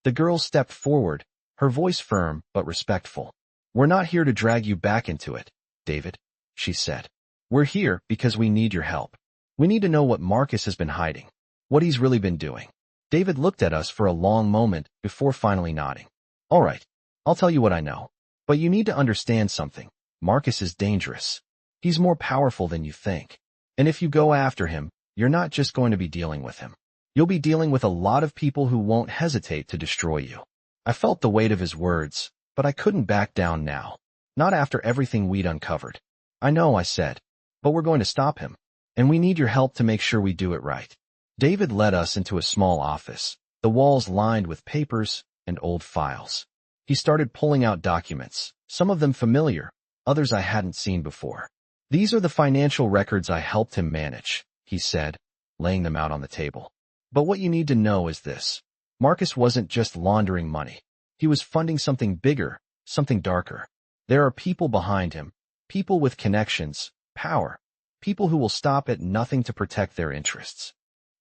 The girl stepped forward, her voice firm but respectful. We're not here to drag you back into it, David, she said. We're here because we need your help. We need to know what Marcus has been hiding, what he's really been doing. David looked at us for a long moment before finally nodding. All right, I'll tell you what I know. But you need to understand something. Marcus is dangerous. He's more powerful than you think. And if you go after him, you're not just going to be dealing with him. You'll be dealing with a lot of people who won't hesitate to destroy you. I felt the weight of his words, but I couldn't back down now. Not after everything we'd uncovered. I know, I said, but we're going to stop him. And we need your help to make sure we do it right. David led us into a small office, the walls lined with papers and old files. He started pulling out documents, some of them familiar, others I hadn't seen before. These are the financial records I helped him manage, he said, laying them out on the table. But what you need to know is this. Marcus wasn't just laundering money. He was funding something bigger, something darker. There are people behind him, people with connections, power, people who will stop at nothing to protect their interests.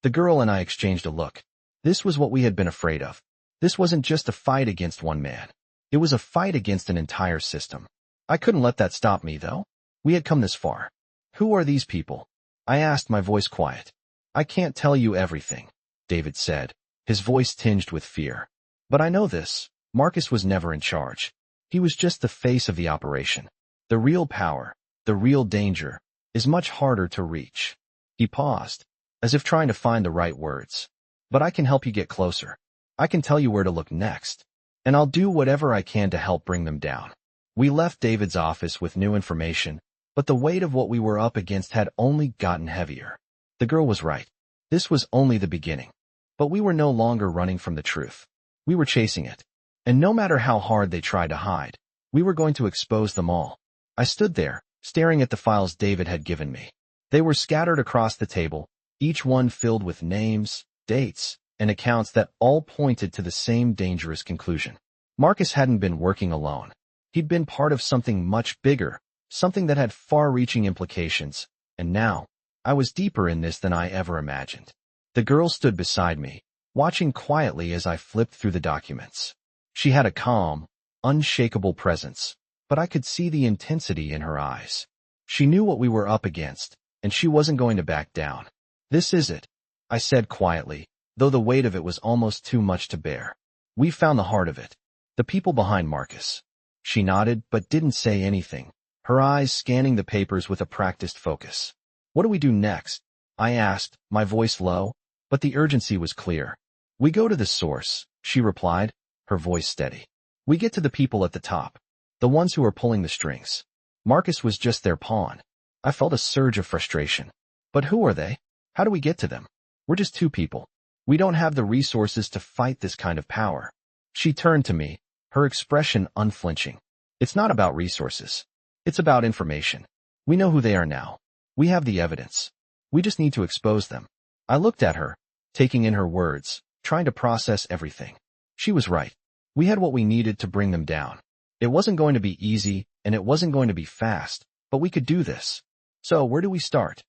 The girl and I exchanged a look. This was what we had been afraid of. This wasn't just a fight against one man. It was a fight against an entire system. I couldn't let that stop me, though. We had come this far. Who are these people? I asked, my voice quiet. I can't tell you everything, David said, his voice tinged with fear. But I know this. Marcus was never in charge. He was just the face of the operation. The real power, the real danger, is much harder to reach. He paused, as if trying to find the right words. But I can help you get closer. I can tell you where to look next. And I'll do whatever I can to help bring them down. We left David's office with new information, but the weight of what we were up against had only gotten heavier. The girl was right. This was only the beginning. But we were no longer running from the truth. We were chasing it. And no matter how hard they tried to hide, we were going to expose them all. I stood there, staring at the files David had given me. They were scattered across the table, each one filled with names, dates, and accounts that all pointed to the same dangerous conclusion. Marcus hadn't been working alone. He'd been part of something much bigger, something that had far-reaching implications, and now, I was deeper in this than I ever imagined. The girl stood beside me, watching quietly as I flipped through the documents. She had a calm, unshakable presence, but I could see the intensity in her eyes. She knew what we were up against, and she wasn't going to back down. "This is it," I said quietly, though the weight of it was almost too much to bear. "We found the heart of it. The people behind Marcus." She nodded, but didn't say anything, her eyes scanning the papers with a practiced focus. "What do we do next?" I asked, my voice low, but the urgency was clear. "We go to the source," she replied, her voice steady. "We get to the people at the top, the ones who are pulling the strings. Marcus was just their pawn." I felt a surge of frustration. "But who are they? How do we get to them? We're just two people. We don't have the resources to fight this kind of power." She turned to me, her expression unflinching. "It's not about resources. It's about information. We know who they are now. We have the evidence. We just need to expose them." I looked at her, taking in her words, trying to process everything. She was right. We had what we needed to bring them down. It wasn't going to be easy, and it wasn't going to be fast, but we could do this. "So where do we start?"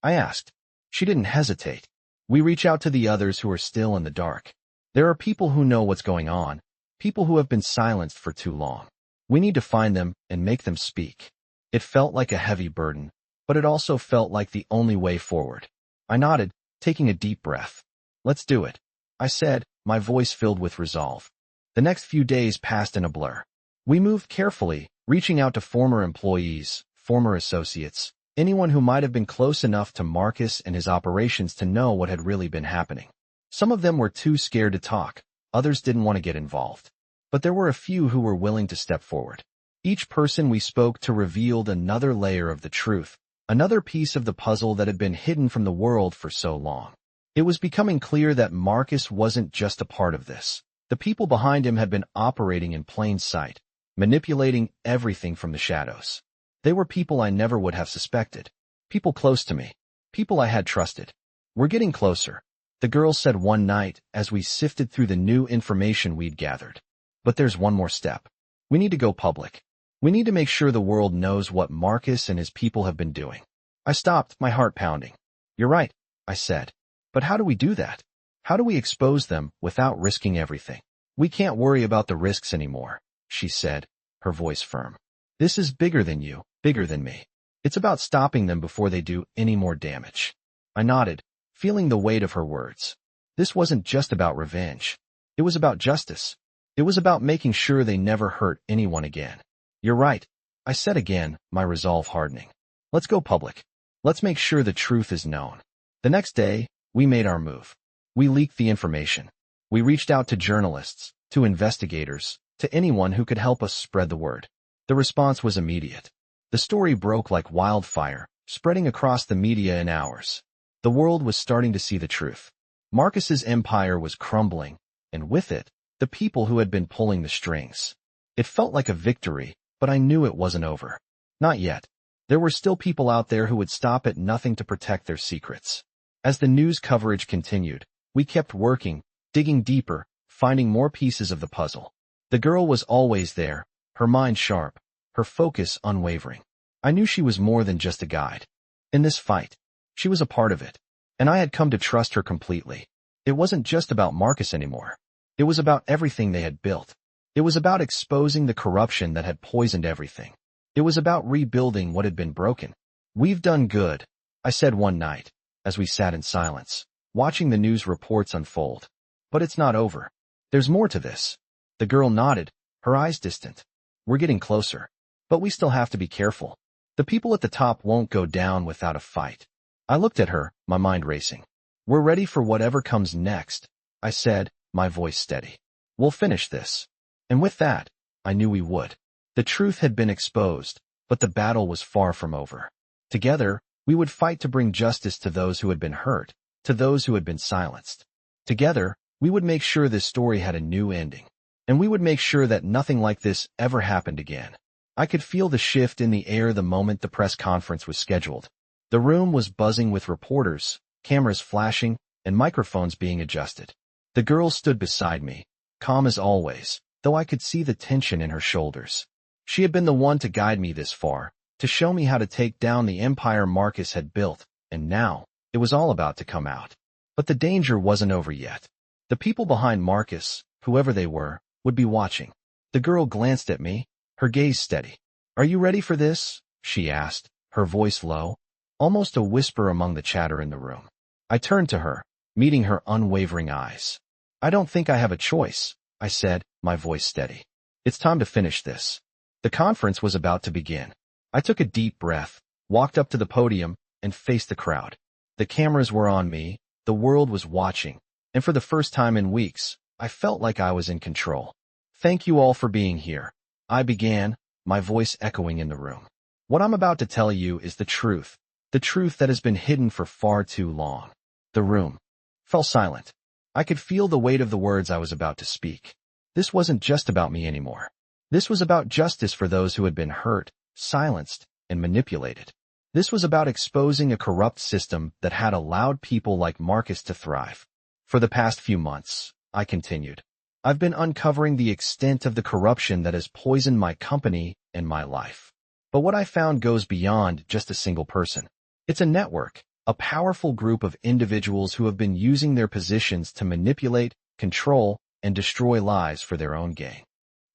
I asked. She didn't hesitate. "We reach out to the others who are still in the dark. There are people who know what's going on, people who have been silenced for too long. We need to find them and make them speak." It felt like a heavy burden, but it also felt like the only way forward. I nodded, taking a deep breath. "Let's do it," I said, my voice filled with resolve. The next few days passed in a blur. We moved carefully, reaching out to former employees, former associates, anyone who might have been close enough to Marcus and his operations to know what had really been happening. Some of them were too scared to talk, others didn't want to get involved. But there were a few who were willing to step forward. Each person we spoke to revealed another layer of the truth, another piece of the puzzle that had been hidden from the world for so long. It was becoming clear that Marcus wasn't just a part of this. The people behind him had been operating in plain sight, manipulating everything from the shadows. They were people I never would have suspected. People close to me. People I had trusted. "We're getting closer," the girl said one night as we sifted through the new information we'd gathered. "But there's one more step. We need to go public. We need to make sure the world knows what Marcus and his people have been doing." I stopped, my heart pounding. "You're right," I said. "But how do we do that? How do we expose them without risking everything?" "We can't worry about the risks anymore," she said, her voice firm. "This is bigger than you, bigger than me. It's about stopping them before they do any more damage." I nodded, feeling the weight of her words. This wasn't just about revenge. It was about justice. It was about making sure they never hurt anyone again. "You're right," I said again, my resolve hardening. "Let's go public. Let's make sure the truth is known." The next day, we made our move. We leaked the information. We reached out to journalists, to investigators, to anyone who could help us spread the word. The response was immediate. The story broke like wildfire, spreading across the media in hours. The world was starting to see the truth. Marcus's empire was crumbling, and with it, the people who had been pulling the strings. It felt like a victory, but I knew it wasn't over. Not yet. There were still people out there who would stop at nothing to protect their secrets. As the news coverage continued, we kept working, digging deeper, finding more pieces of the puzzle. The girl was always there, her mind sharp, her focus unwavering. I knew she was more than just a guide. In this fight, she was a part of it, and I had come to trust her completely. It wasn't just about Marcus anymore. It was about everything they had built. It was about exposing the corruption that had poisoned everything. It was about rebuilding what had been broken. "We've done good," I said one night, as we sat in silence, watching the news reports unfold. "But it's not over. There's more to this." The girl nodded, her eyes distant. "We're getting closer. But we still have to be careful. The people at the top won't go down without a fight." I looked at her, my mind racing. "We're ready for whatever comes next," I said, my voice steady. "We'll finish this." And with that, I knew we would. The truth had been exposed, but the battle was far from over. Together, we would fight to bring justice to those who had been hurt, to those who had been silenced. Together, we would make sure this story had a new ending. And we would make sure that nothing like this ever happened again. I could feel the shift in the air the moment the press conference was scheduled. The room was buzzing with reporters, cameras flashing, and microphones being adjusted. The girl stood beside me, calm as always, though I could see the tension in her shoulders. She had been the one to guide me this far, to show me how to take down the empire Marcus had built, and now, it was all about to come out. But the danger wasn't over yet. The people behind Marcus, whoever they were, would be watching. The girl glanced at me, her gaze steady. "Are you ready for this?" she asked, her voice low, almost a whisper among the chatter in the room. I turned to her, meeting her unwavering eyes. "I don't think I have a choice," I said, my voice steady. "It's time to finish this." The conference was about to begin. I took a deep breath, walked up to the podium, and faced the crowd. The cameras were on me, the world was watching, and for the first time in weeks, I felt like I was in control. "Thank you all for being here," I began, my voice echoing in the room. "What I'm about to tell you is the truth that has been hidden for far too long." The room fell silent. I could feel the weight of the words I was about to speak. This wasn't just about me anymore. This was about justice for those who had been hurt, silenced, and manipulated. This was about exposing a corrupt system that had allowed people like Marcus to thrive. "For the past few months," I continued, "I've been uncovering the extent of the corruption that has poisoned my company and my life. But what I found goes beyond just a single person. It's a network, a powerful group of individuals who have been using their positions to manipulate, control, and destroy lives for their own gain."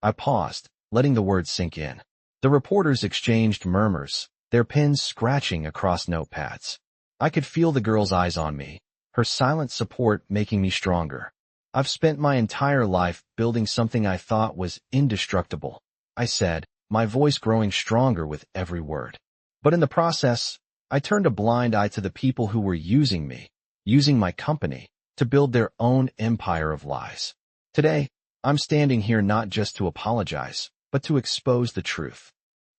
I paused, letting the words sink in. The reporters exchanged murmurs, their pens scratching across notepads. I could feel the girl's eyes on me, her silent support making me stronger. "I've spent my entire life building something I thought was indestructible," I said, my voice growing stronger with every word. "But in the process, I turned a blind eye to the people who were using me, using my company, to build their own empire of lies. Today, I'm standing here not just to apologize, but to expose the truth."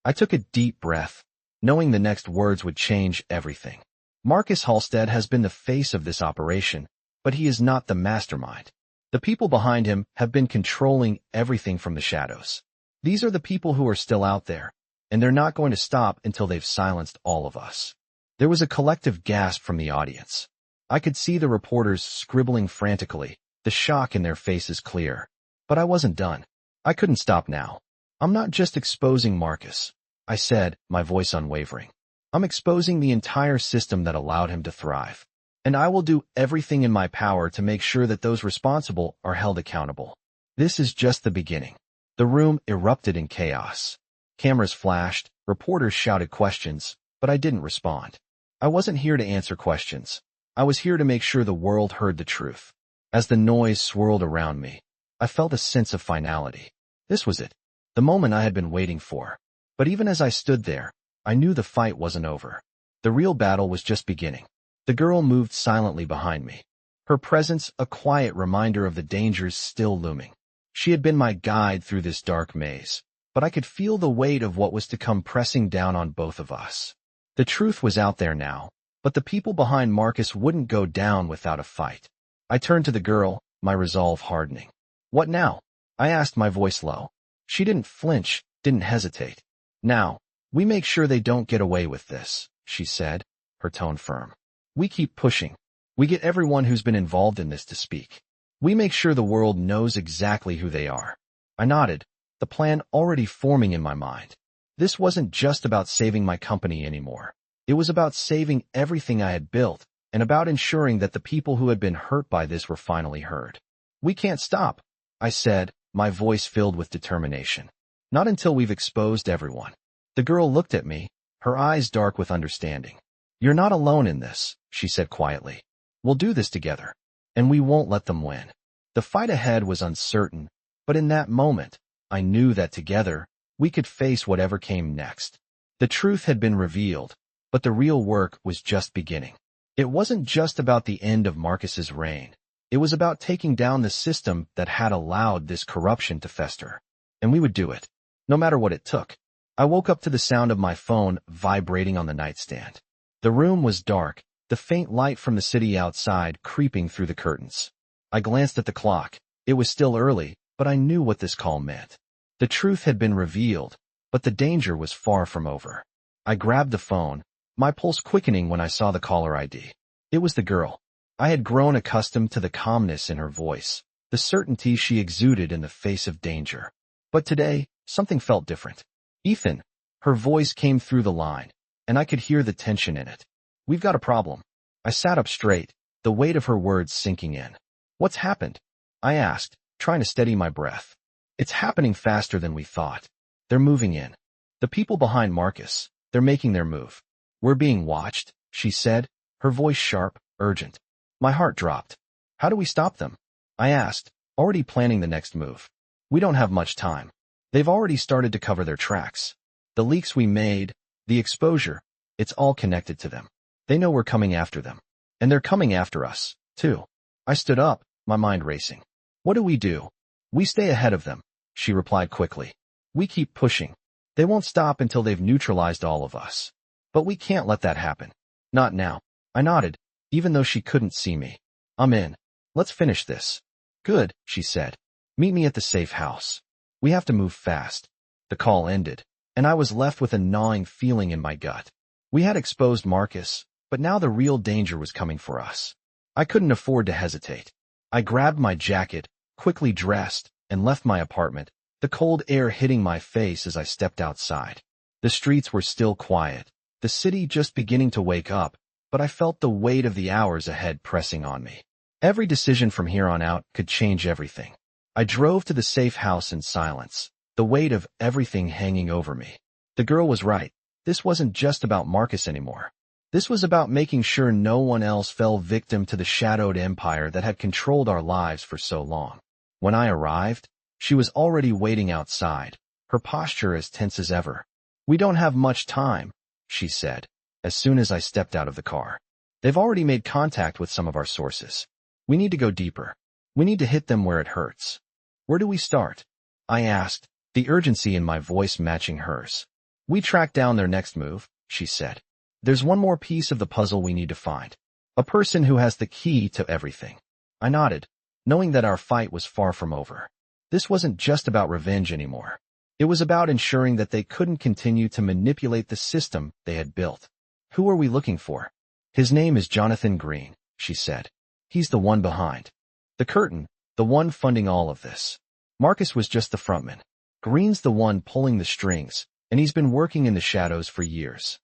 I took a deep breath, knowing the next words would change everything. Marcus Halstead has been the face of this operation, but he is not the mastermind. The people behind him have been controlling everything from the shadows. These are the people who are still out there, and they're not going to stop until they've silenced all of us. There was a collective gasp from the audience. I could see the reporters scribbling frantically, the shock in their faces clear. But I wasn't done. I couldn't stop now. "I'm not just exposing Marcus," I said, my voice unwavering. "I'm exposing the entire system that allowed him to thrive. And I will do everything in my power to make sure that those responsible are held accountable." This is just the beginning. The room erupted in chaos. Cameras flashed, reporters shouted questions, but I didn't respond. I wasn't here to answer questions. I was here to make sure the world heard the truth. As the noise swirled around me, I felt a sense of finality. This was it, the moment I had been waiting for. But even as I stood there, I knew the fight wasn't over. The real battle was just beginning. The girl moved silently behind me, her presence a quiet reminder of the dangers still looming. She had been my guide through this dark maze, but I could feel the weight of what was to come pressing down on both of us. The truth was out there now, but the people behind Marcus wouldn't go down without a fight. I turned to the girl, my resolve hardening. "What now?" I asked, my voice low. She didn't flinch, didn't hesitate. "Now, we make sure they don't get away with this," she said, her tone firm. "We keep pushing. We get everyone who's been involved in this to speak. We make sure the world knows exactly who they are." I nodded, the plan already forming in my mind. This wasn't just about saving my company anymore. It was about saving everything I had built, and about ensuring that the people who had been hurt by this were finally heard. "We can't stop," I said, my voice filled with determination. "Not until we've exposed everyone." The girl looked at me, her eyes dark with understanding. "You're not alone in this," she said quietly. "We'll do this together, and we won't let them win." The fight ahead was uncertain, but in that moment, I knew that together, we could face whatever came next. The truth had been revealed, but the real work was just beginning. It wasn't just about the end of Marcus's reign. It was about taking down the system that had allowed this corruption to fester. And we would do it, no matter what it took. I woke up to the sound of my phone vibrating on the nightstand. The room was dark, the faint light from the city outside creeping through the curtains. I glanced at the clock. It was still early, but I knew what this call meant. The truth had been revealed, but the danger was far from over. I grabbed the phone, my pulse quickening when I saw the caller ID. It was the girl. I had grown accustomed to the calmness in her voice, the certainty she exuded in the face of danger. But today, something felt different. "Ethan." Her voice came through the line, and I could hear the tension in it. "We've got a problem." I sat up straight, the weight of her words sinking in. "What's happened?" I asked, trying to steady my breath. "It's happening faster than we thought. They're moving in." The people behind Marcus, they're making their move. We're being watched, she said, her voice sharp, urgent. My heart dropped. How do we stop them? I asked, already planning the next move. We don't have much time. They've already started to cover their tracks. The leaks we made, the exposure, it's all connected to them. They know we're coming after them. And they're coming after us, too. I stood up, my mind racing. What do? We stay ahead of them, she replied quickly. We keep pushing. They won't stop until they've neutralized all of us. But we can't let that happen. Not now. I nodded, even though she couldn't see me. I'm in. Let's finish this. Good, she said. Meet me at the safe house. We have to move fast. The call ended, and I was left with a gnawing feeling in my gut. We had exposed Marcus, but now the real danger was coming for us. I couldn't afford to hesitate. I grabbed my jacket, quickly dressed, and left my apartment, the cold air hitting my face as I stepped outside. The streets were still quiet, the city just beginning to wake up, but I felt the weight of the hours ahead pressing on me. Every decision from here on out could change everything. I drove to the safe house in silence, the weight of everything hanging over me. The girl was right. This wasn't just about Marcus anymore. This was about making sure no one else fell victim to the shadowed empire that had controlled our lives for so long. When I arrived, she was already waiting outside, her posture as tense as ever. We don't have much time, she said, as soon as I stepped out of the car. They've already made contact with some of our sources. We need to go deeper. We need to hit them where it hurts. Where do we start? I asked, the urgency in my voice matching hers. We track down their next move, she said. There's one more piece of the puzzle we need to find. A person who has the key to everything. I nodded, knowing that our fight was far from over. This wasn't just about revenge anymore. It was about ensuring that they couldn't continue to manipulate the system they had built. Who are we looking for? His name is Jonathan Green, she said. He's the one behind the curtain, the one funding all of this. Marcus was just the frontman. Green's the one pulling the strings, and he's been working in the shadows for years.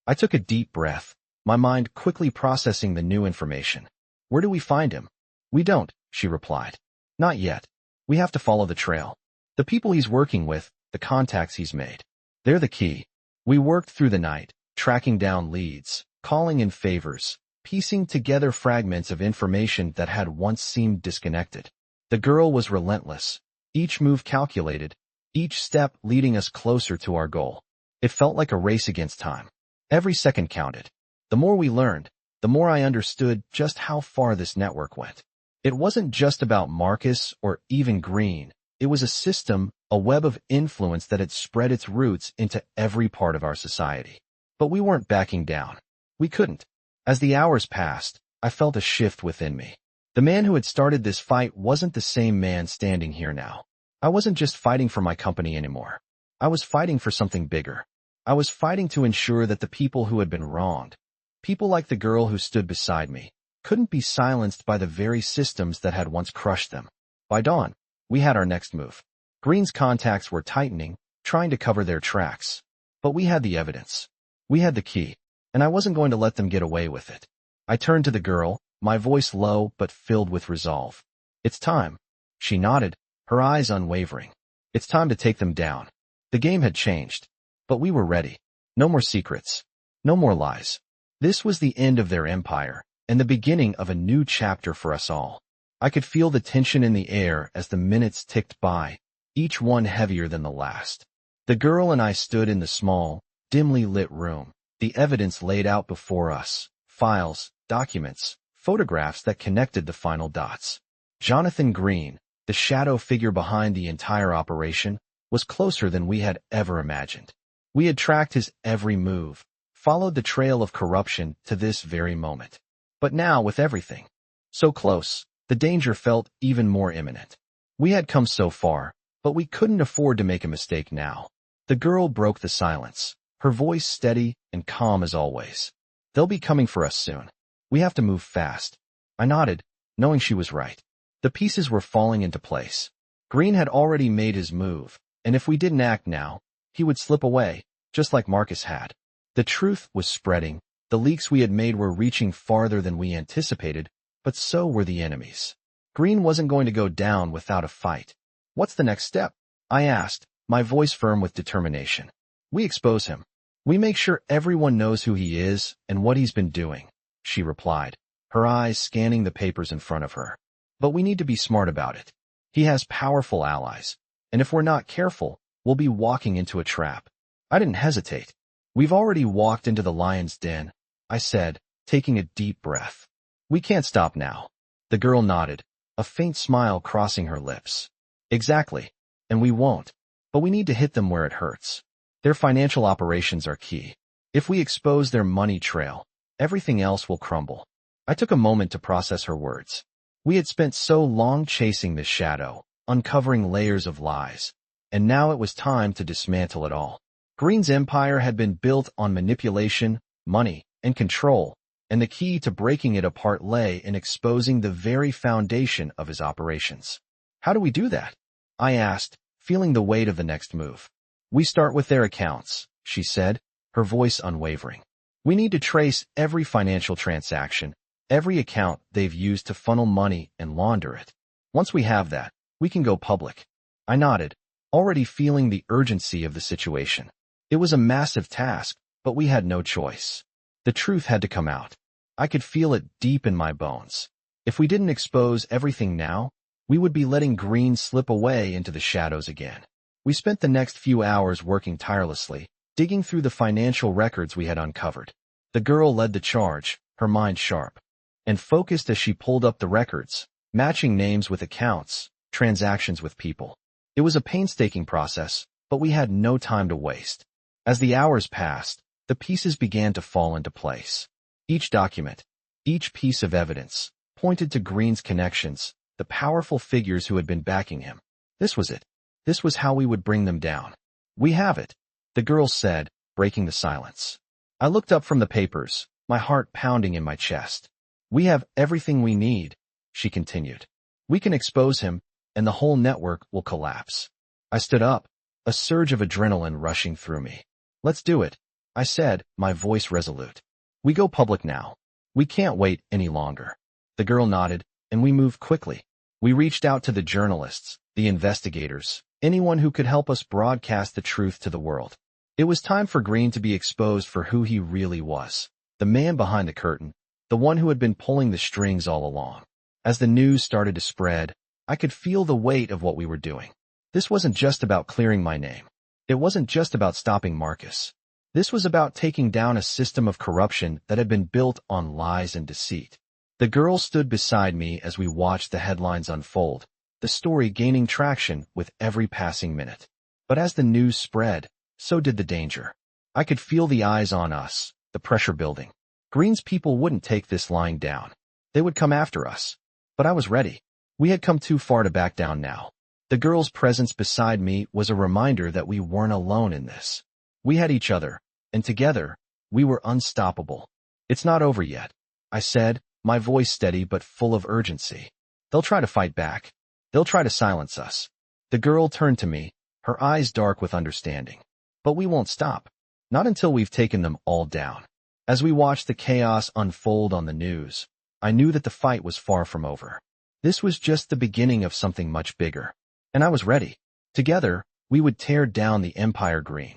I took a deep breath, my mind quickly processing the new information. Where do we find him? We don't, she replied. Not yet. We have to follow the trail. The people he's working with, the contacts he's made. They're the key. We worked through the night, tracking down leads, calling in favors, piecing together fragments of information that had once seemed disconnected. The girl was relentless, each move calculated, each step leading us closer to our goal. It felt like a race against time. Every second counted. The more we learned, the more I understood just how far this network went. It wasn't just about Marcus or even Green. It was a system, a web of influence that had spread its roots into every part of our society. But we weren't backing down. We couldn't. As the hours passed, I felt a shift within me. The man who had started this fight wasn't the same man standing here now. I wasn't just fighting for my company anymore. I was fighting for something bigger. I was fighting to ensure that the people who had been wronged, people like the girl who stood beside me, couldn't be silenced by the very systems that had once crushed them. By dawn, we had our next move. Green's contacts were tightening, trying to cover their tracks. But we had the evidence. We had the key, and I wasn't going to let them get away with it. I turned to the girl, my voice low but filled with resolve. It's time. She nodded, her eyes unwavering. It's time to take them down. The game had changed, but we were ready. No more secrets. No more lies. This was the end of their empire, and the beginning of a new chapter for us all. I could feel the tension in the air as the minutes ticked by, each one heavier than the last. The girl and I stood in the small, dimly lit room, the evidence laid out before us, files, documents, photographs that connected the final dots. Jonathan Green, the shadow figure behind the entire operation, was closer than we had ever imagined. We had tracked his every move, followed the trail of corruption to this very moment. But now, with everything so close, the danger felt even more imminent. We had come so far, but we couldn't afford to make a mistake now. The girl broke the silence, her voice steady and calm as always. They'll be coming for us soon. We have to move fast. I nodded, knowing she was right. The pieces were falling into place. Green had already made his move, and if we didn't act now, he would slip away, just like Marcus had. The truth was spreading. The leaks we had made were reaching farther than we anticipated, but so were the enemies. Green wasn't going to go down without a fight. What's the next step? I asked, my voice firm with determination. We expose him. We make sure everyone knows who he is and what he's been doing, she replied, her eyes scanning the papers in front of her. But we need to be smart about it. He has powerful allies, and if we're not careful, we'll be walking into a trap. I didn't hesitate. We've already walked into the lion's den, I said, taking a deep breath. We can't stop now. The girl nodded, a faint smile crossing her lips. Exactly. And we won't. But we need to hit them where it hurts. Their financial operations are key. If we expose their money trail, everything else will crumble. I took a moment to process her words. We had spent so long chasing this shadow, uncovering layers of lies, and now it was time to dismantle it all. Green's empire had been built on manipulation, money, and control, and the key to breaking it apart lay in exposing the very foundation of his operations. How do we do that? I asked, feeling the weight of the next move. We start with their accounts, she said, her voice unwavering. We need to trace every financial transaction, every account they've used to funnel money and launder it. Once we have that, we can go public. I nodded, already feeling the urgency of the situation. It was a massive task, but we had no choice. The truth had to come out. I could feel it deep in my bones. If we didn't expose everything now, we would be letting Green slip away into the shadows again. We spent the next few hours working tirelessly, digging through the financial records we had uncovered. The girl led the charge, her mind sharp and focused as she pulled up the records, matching names with accounts, transactions with people. It was a painstaking process, but we had no time to waste. As the hours passed, the pieces began to fall into place. Each document, each piece of evidence, pointed to Green's connections, the powerful figures who had been backing him. This was it. This was how we would bring them down. We have it, the girl said, breaking the silence. I looked up from the papers, my heart pounding in my chest. We have everything we need, she continued. We can expose him, and the whole network will collapse. I stood up, a surge of adrenaline rushing through me. Let's do it, I said, my voice resolute. We go public now. We can't wait any longer. The girl nodded, and we moved quickly. We reached out to the journalists, the investigators, anyone who could help us broadcast the truth to the world. It was time for Green to be exposed for who he really was. The man behind the curtain, the one who had been pulling the strings all along. As the news started to spread, I could feel the weight of what we were doing. This wasn't just about clearing my name. It wasn't just about stopping Marcus. This was about taking down a system of corruption that had been built on lies and deceit. The girl stood beside me as we watched the headlines unfold, the story gaining traction with every passing minute. But as the news spread, so did the danger. I could feel the eyes on us, the pressure building. Green's people wouldn't take this lying down. They would come after us. But I was ready. We had come too far to back down now. The girl's presence beside me was a reminder that we weren't alone in this. We had each other, and together, we were unstoppable. It's not over yet, I said, my voice steady but full of urgency. They'll try to fight back. They'll try to silence us. The girl turned to me, her eyes dark with understanding. But we won't stop. Not until we've taken them all down. As we watched the chaos unfold on the news, I knew that the fight was far from over. This was just the beginning of something much bigger. And I was ready. Together, we would tear down the empire Green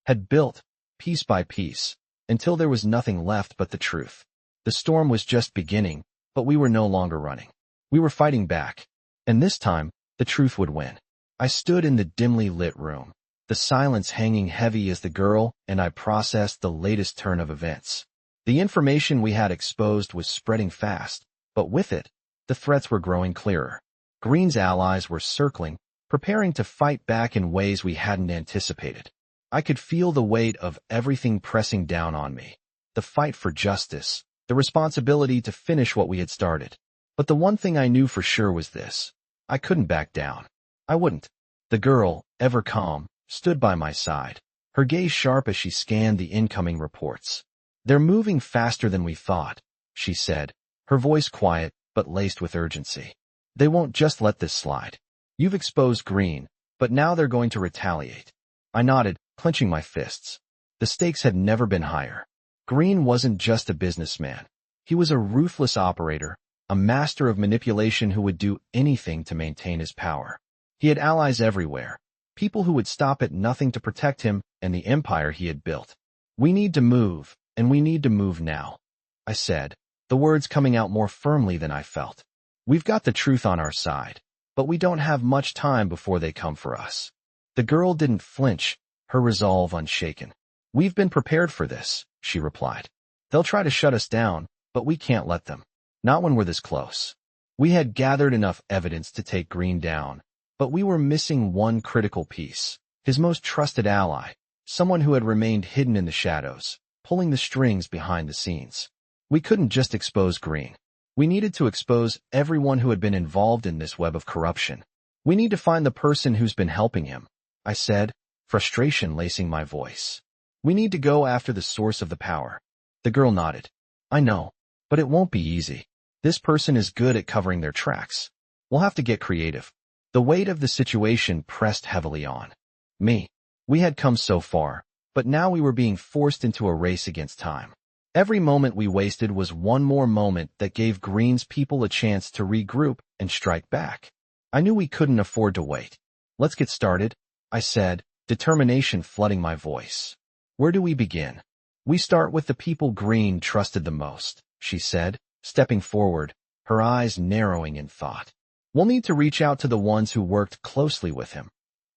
had built, piece by piece, until there was nothing left but the truth. The storm was just beginning, but we were no longer running. We were fighting back. And this time, the truth would win. I stood in the dimly lit room, the silence hanging heavy as the girl and I processed the latest turn of events. The information we had exposed was spreading fast, but with it, the threats were growing clearer. Green's allies were circling, preparing to fight back in ways we hadn't anticipated. I could feel the weight of everything pressing down on me. The fight for justice, the responsibility to finish what we had started. But the one thing I knew for sure was this. I couldn't back down. I wouldn't. The girl, ever calm, stood by my side, her gaze sharp as she scanned the incoming reports. They're moving faster than we thought, she said, her voice quiet but laced with urgency. They won't just let this slide. You've exposed Green, but now they're going to retaliate. I nodded, clenching my fists. The stakes had never been higher. Green wasn't just a businessman. He was a ruthless operator, a master of manipulation who would do anything to maintain his power. He had allies everywhere, People who would stop at nothing to protect him and the empire he had built. We need to move, and we need to move now, I said, the words coming out more firmly than I felt. We've got the truth on our side, but we don't have much time before they come for us. The girl didn't flinch, her resolve unshaken. We've been prepared for this, she replied. They'll try to shut us down, but we can't let them. Not when we're this close. We had gathered enough evidence to take Green down, but we were missing one critical piece. His most trusted ally, someone who had remained hidden in the shadows, pulling the strings behind the scenes. We couldn't just expose Green. We needed to expose everyone who had been involved in this web of corruption. We need to find the person who's been helping him, I said, frustration lacing my voice. We need to go after the source of the power. The girl nodded. I know, but it won't be easy. This person is good at covering their tracks. We'll have to get creative. The weight of the situation pressed heavily on me. We had come so far, but now we were being forced into a race against time. Every moment we wasted was one more moment that gave Green's people a chance to regroup and strike back. I knew we couldn't afford to wait. Let's get started, I said, determination flooding my voice. Where do we begin? We start with the people Green trusted the most, she said, stepping forward, her eyes narrowing in thought. We'll need to reach out to the ones who worked closely with him.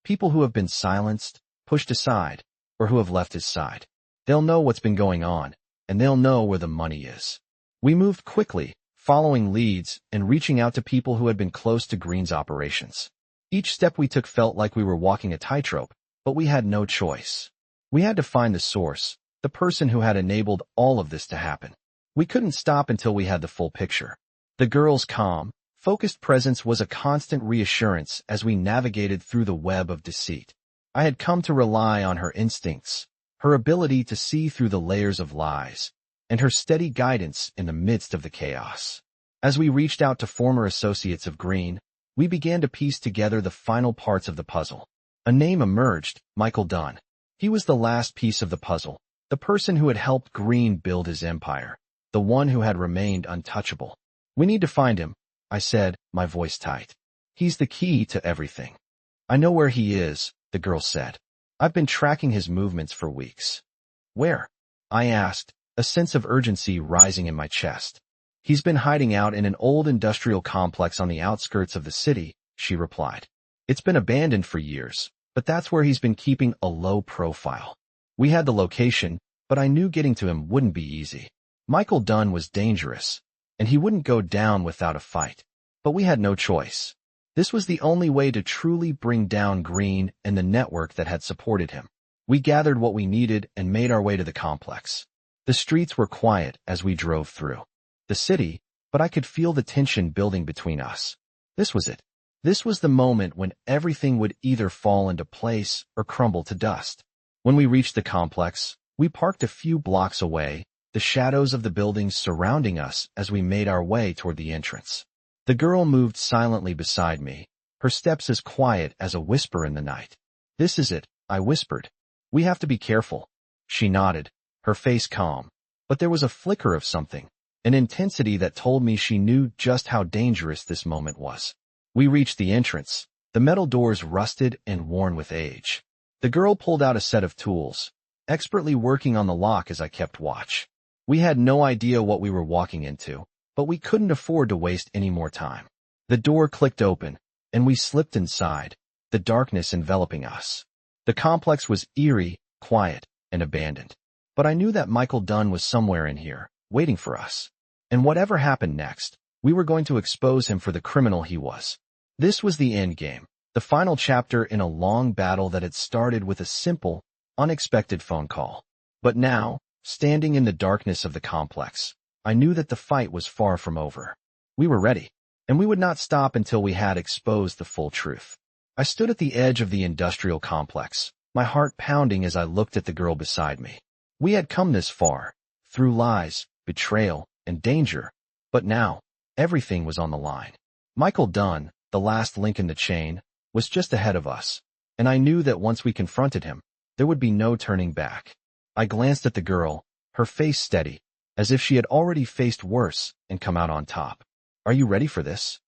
People who have been silenced, pushed aside, or who have left his side. They'll know what's been going on, and they'll know where the money is. We moved quickly, following leads and reaching out to people who had been close to Green's operations. Each step we took felt like we were walking a tightrope, but we had no choice. We had to find the source, the person who had enabled all of this to happen. We couldn't stop until we had the full picture. The girl's calm, focused presence was a constant reassurance as we navigated through the web of deceit. I had come to rely on her instincts, her ability to see through the layers of lies, and her steady guidance in the midst of the chaos. As we reached out to former associates of Green, we began to piece together the final parts of the puzzle. A name emerged, Michael Dunn. He was the last piece of the puzzle, the person who had helped Green build his empire, the one who had remained untouchable. We need to find him, I said, my voice tight. He's the key to everything. I know where he is, the girl said. I've been tracking his movements for weeks. Where? I asked, a sense of urgency rising in my chest. He's been hiding out in an old industrial complex on the outskirts of the city, she replied. It's been abandoned for years, but that's where he's been keeping a low profile. We had the location, but I knew getting to him wouldn't be easy. Michael Dunn was dangerous, and he wouldn't go down without a fight. But we had no choice. This was the only way to truly bring down Green and the network that had supported him. We gathered what we needed and made our way to the complex. The streets were quiet as we drove through the city, but I could feel the tension building between us. This was it. This was the moment when everything would either fall into place or crumble to dust. When we reached the complex, we parked a few blocks away, the shadows of the buildings surrounding us as we made our way toward the entrance. The girl moved silently beside me, her steps as quiet as a whisper in the night. This is it, I whispered. We have to be careful. She nodded, her face calm. But there was a flicker of something, an intensity that told me she knew just how dangerous this moment was. We reached the entrance, the metal doors rusted and worn with age. The girl pulled out a set of tools, expertly working on the lock as I kept watch. We had no idea what we were walking into, but we couldn't afford to waste any more time. The door clicked open, and we slipped inside, the darkness enveloping us. The complex was eerie, quiet, and abandoned. But I knew that Michael Dunn was somewhere in here, waiting for us. And whatever happened next, we were going to expose him for the criminal he was. This was the end game, the final chapter in a long battle that had started with a simple, unexpected phone call. But now, standing in the darkness of the complex, I knew that the fight was far from over. We were ready, and we would not stop until we had exposed the full truth. I stood at the edge of the industrial complex, my heart pounding as I looked at the girl beside me. We had come this far, through lies, betrayal, and danger, but now, everything was on the line. Michael Dunn, the last link in the chain, was just ahead of us, and I knew that once we confronted him, there would be no turning back. I glanced at the girl, her face steady, as if she had already faced worse and come out on top. Are you ready for this?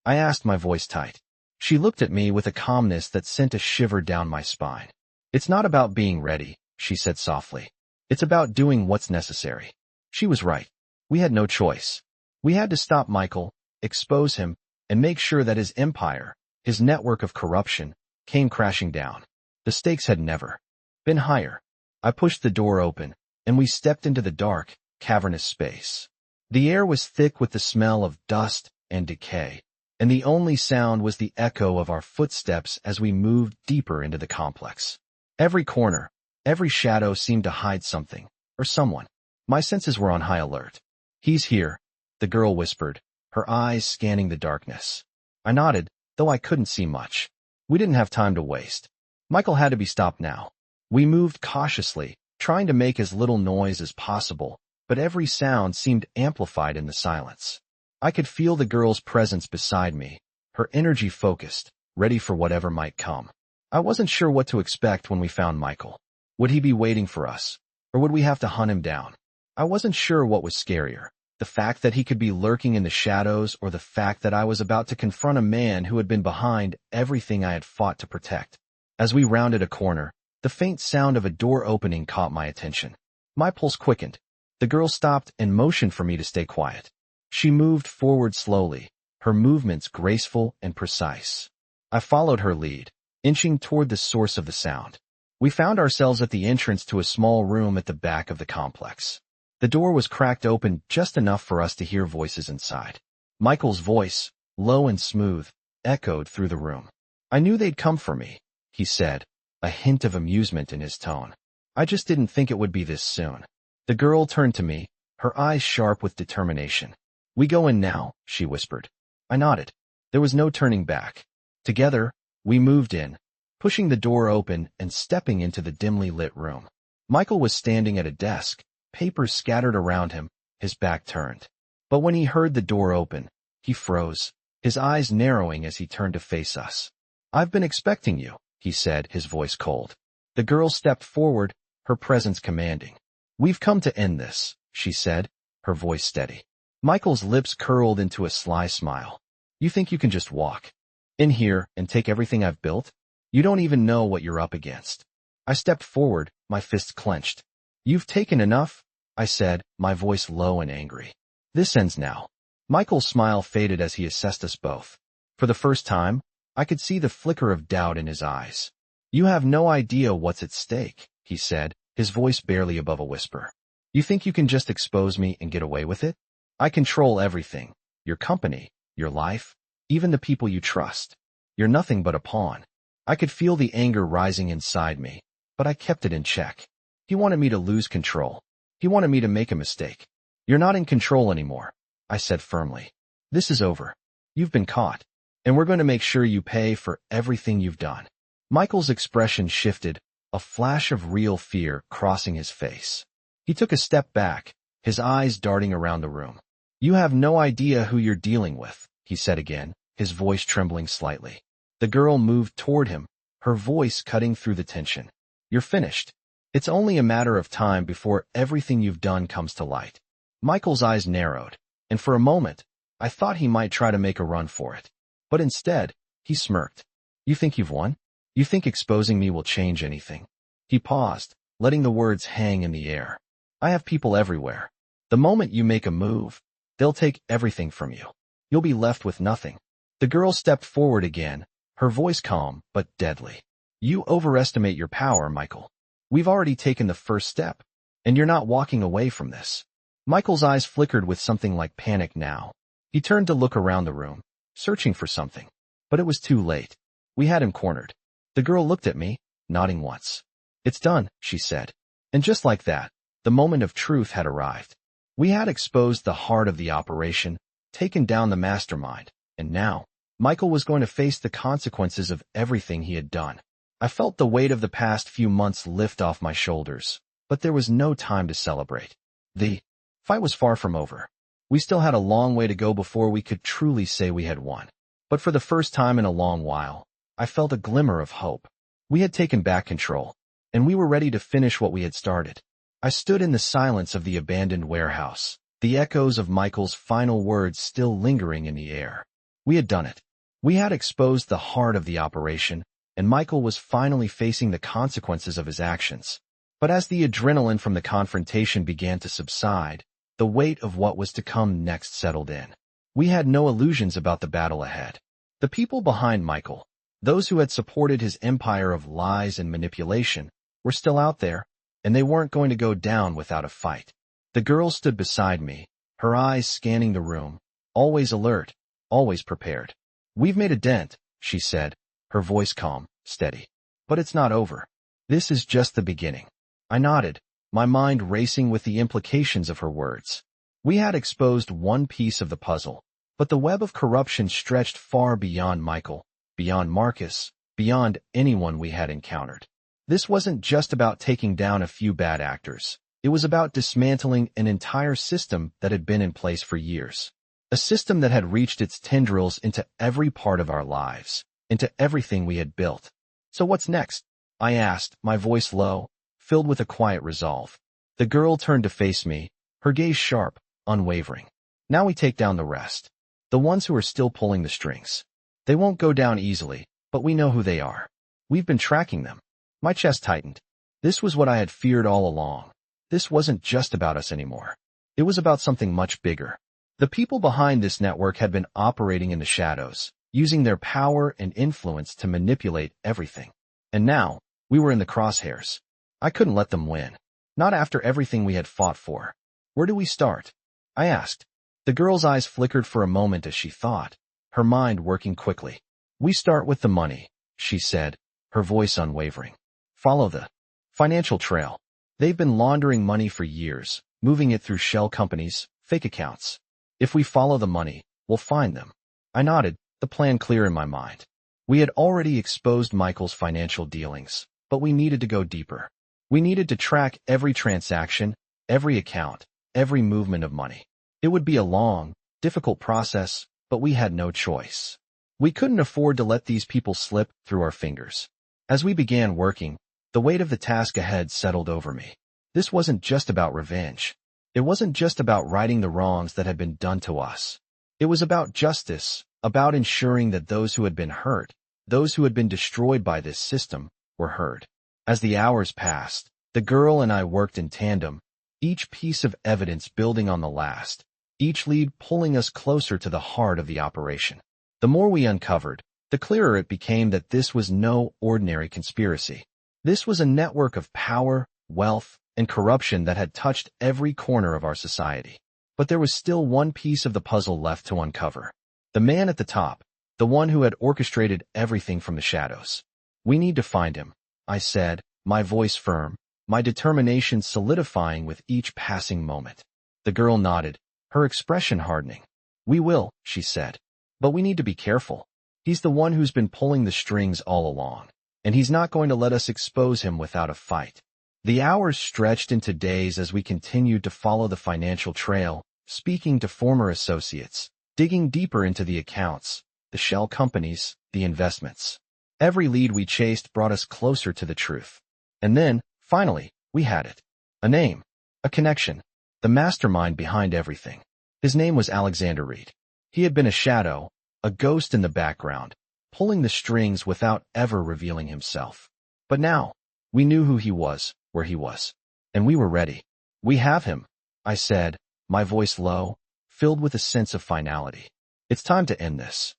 I asked, my voice tight. She looked at me with a calmness that sent a shiver down my spine. "It's not about being ready," she said softly. "It's about doing what's necessary." She was right. We had no choice. We had to stop Michael, expose him, and make sure that his empire, his network of corruption, came crashing down. The stakes had never been higher. I pushed the door open, and we stepped into the dark, cavernous space. The air was thick with the smell of dust and decay, and the only sound was the echo of our footsteps as we moved deeper into the complex. Every corner, every shadow seemed to hide something, or someone. My senses were on high alert. "He's here," the girl whispered, her eyes scanning the darkness. I nodded, though I couldn't see much. We didn't have time to waste. Michael had to be stopped now. We moved cautiously, trying to make as little noise as possible, but every sound seemed amplified in the silence. I could feel the girl's presence beside me, her energy focused, ready for whatever might come. I wasn't sure what to expect when we found Michael. Would he be waiting for us, or would we have to hunt him down? I wasn't sure what was scarier, the fact that he could be lurking in the shadows or the fact that I was about to confront a man who had been behind everything I had fought to protect. As we rounded a corner, the faint sound of a door opening caught my attention. My pulse quickened. The girl stopped and motioned for me to stay quiet. She moved forward slowly, her movements graceful and precise. I followed her lead, inching toward the source of the sound. We found ourselves at the entrance to a small room at the back of the complex. The door was cracked open just enough for us to hear voices inside. Michael's voice, low and smooth, echoed through the room. "I knew they'd come for me," he said, a hint of amusement in his tone. "I just didn't think it would be this soon." The girl turned to me, her eyes sharp with determination. "We go in now," she whispered. I nodded. There was no turning back. Together, we moved in, pushing the door open and stepping into the dimly lit room. Michael was standing at a desk, papers scattered around him, his back turned. But when he heard the door open, he froze, his eyes narrowing as he turned to face us. "I've been expecting you," he said, his voice cold. The girl stepped forward, her presence commanding. "We've come to end this," she said, her voice steady. Michael's lips curled into a sly smile. "You think you can just walk in here and take everything I've built? You don't even know what you're up against." I stepped forward, my fists clenched. "You've taken enough," I said, my voice low and angry. "This ends now." Michael's smile faded as he assessed us both. For the first time, I could see the flicker of doubt in his eyes. "You have no idea what's at stake," he said, his voice barely above a whisper. "You think you can just expose me and get away with it? I control everything. Your company, your life, even the people you trust. You're nothing but a pawn." I could feel the anger rising inside me, but I kept it in check. He wanted me to lose control. He wanted me to make a mistake. "You're not in control anymore," I said firmly. "This is over. You've been caught, and we're going to make sure you pay for everything you've done." Michael's expression shifted, a flash of real fear crossing his face. He took a step back, his eyes darting around the room. "You have no idea who you're dealing with," he said again, his voice trembling slightly. The girl moved toward him, her voice cutting through the tension. "You're finished. It's only a matter of time before everything you've done comes to light." Michael's eyes narrowed, and for a moment, I thought he might try to make a run for it. But instead, he smirked. "You think you've won? You think exposing me will change anything?" He paused, letting the words hang in the air. "I have people everywhere. The moment you make a move, they'll take everything from you. You'll be left with nothing." The girl stepped forward again, her voice calm but deadly. "You overestimate your power, Michael. We've already taken the first step, and you're not walking away from this." Michael's eyes flickered with something like panic now. He turned to look around the room, searching for something, but it was too late. We had him cornered. The girl looked at me, nodding once. "It's done," she said. And just like that, the moment of truth had arrived. We had exposed the heart of the operation, taken down the mastermind, and now, Michael was going to face the consequences of everything he had done. I felt the weight of the past few months lift off my shoulders, but there was no time to celebrate. The fight was far from over. We still had a long way to go before we could truly say we had won. But for the first time in a long while, I felt a glimmer of hope. We had taken back control, and we were ready to finish what we had started. I stood in the silence of the abandoned warehouse, the echoes of Michael's final words still lingering in the air. We had done it. We had exposed the heart of the operation, and Michael was finally facing the consequences of his actions. But as the adrenaline from the confrontation began to subside, the weight of what was to come next settled in. We had no illusions about the battle ahead. The people behind Michael, those who had supported his empire of lies and manipulation, were still out there, and they weren't going to go down without a fight. The girl stood beside me, her eyes scanning the room, always alert, always prepared. "We've made a dent," she said, her voice calm, steady. "But it's not over. This is just the beginning." I nodded, my mind racing with the implications of her words. We had exposed one piece of the puzzle, but the web of corruption stretched far beyond Michael, beyond Marcus, beyond anyone we had encountered. This wasn't just about taking down a few bad actors. It was about dismantling an entire system that had been in place for years. A system that had reached its tendrils into every part of our lives, into everything we had built. "So what's next?" I asked, my voice low, filled with a quiet resolve. The girl turned to face me, her gaze sharp, unwavering. "Now we take down the rest. The ones who are still pulling the strings. They won't go down easily, but we know who they are. We've been tracking them." My chest tightened. This was what I had feared all along. This wasn't just about us anymore. It was about something much bigger. The people behind this network had been operating in the shadows, using their power and influence to manipulate everything. And now, we were in the crosshairs. I couldn't let them win. Not after everything we had fought for. "Where do we start?" I asked. The girl's eyes flickered for a moment as she thought, her mind working quickly. "We start with the money," she said, her voice unwavering. "Follow the financial trail. They've been laundering money for years, moving it through shell companies, fake accounts. If we follow the money, we'll find them." I nodded, the plan clear in my mind. We had already exposed Michael's financial dealings, but we needed to go deeper. We needed to track every transaction, every account, every movement of money. It would be a long, difficult process, but we had no choice. We couldn't afford to let these people slip through our fingers. As we began working, the weight of the task ahead settled over me. This wasn't just about revenge. It wasn't just about righting the wrongs that had been done to us. It was about justice, about ensuring that those who had been hurt, those who had been destroyed by this system, were heard. As the hours passed, the girl and I worked in tandem, each piece of evidence building on the last, each lead pulling us closer to the heart of the operation. The more we uncovered, the clearer it became that this was no ordinary conspiracy. This was a network of power, wealth, and corruption that had touched every corner of our society. But there was still one piece of the puzzle left to uncover. The man at the top, the one who had orchestrated everything from the shadows. "We need to find him," I said, my voice firm, my determination solidifying with each passing moment. The girl nodded, her expression hardening. "We will," she said. "But we need to be careful. He's the one who's been pulling the strings all along, and he's not going to let us expose him without a fight." The hours stretched into days as we continued to follow the financial trail, speaking to former associates, digging deeper into the accounts, the shell companies, the investments. Every lead we chased brought us closer to the truth. And then, finally, we had it. A name. A connection. The mastermind behind everything. His name was Alexander Reed. He had been a shadow, a ghost in the background, pulling the strings without ever revealing himself. But now, we knew who he was, where he was. And we were ready. "We have him," I said, my voice low, filled with a sense of finality. "It's time to end this."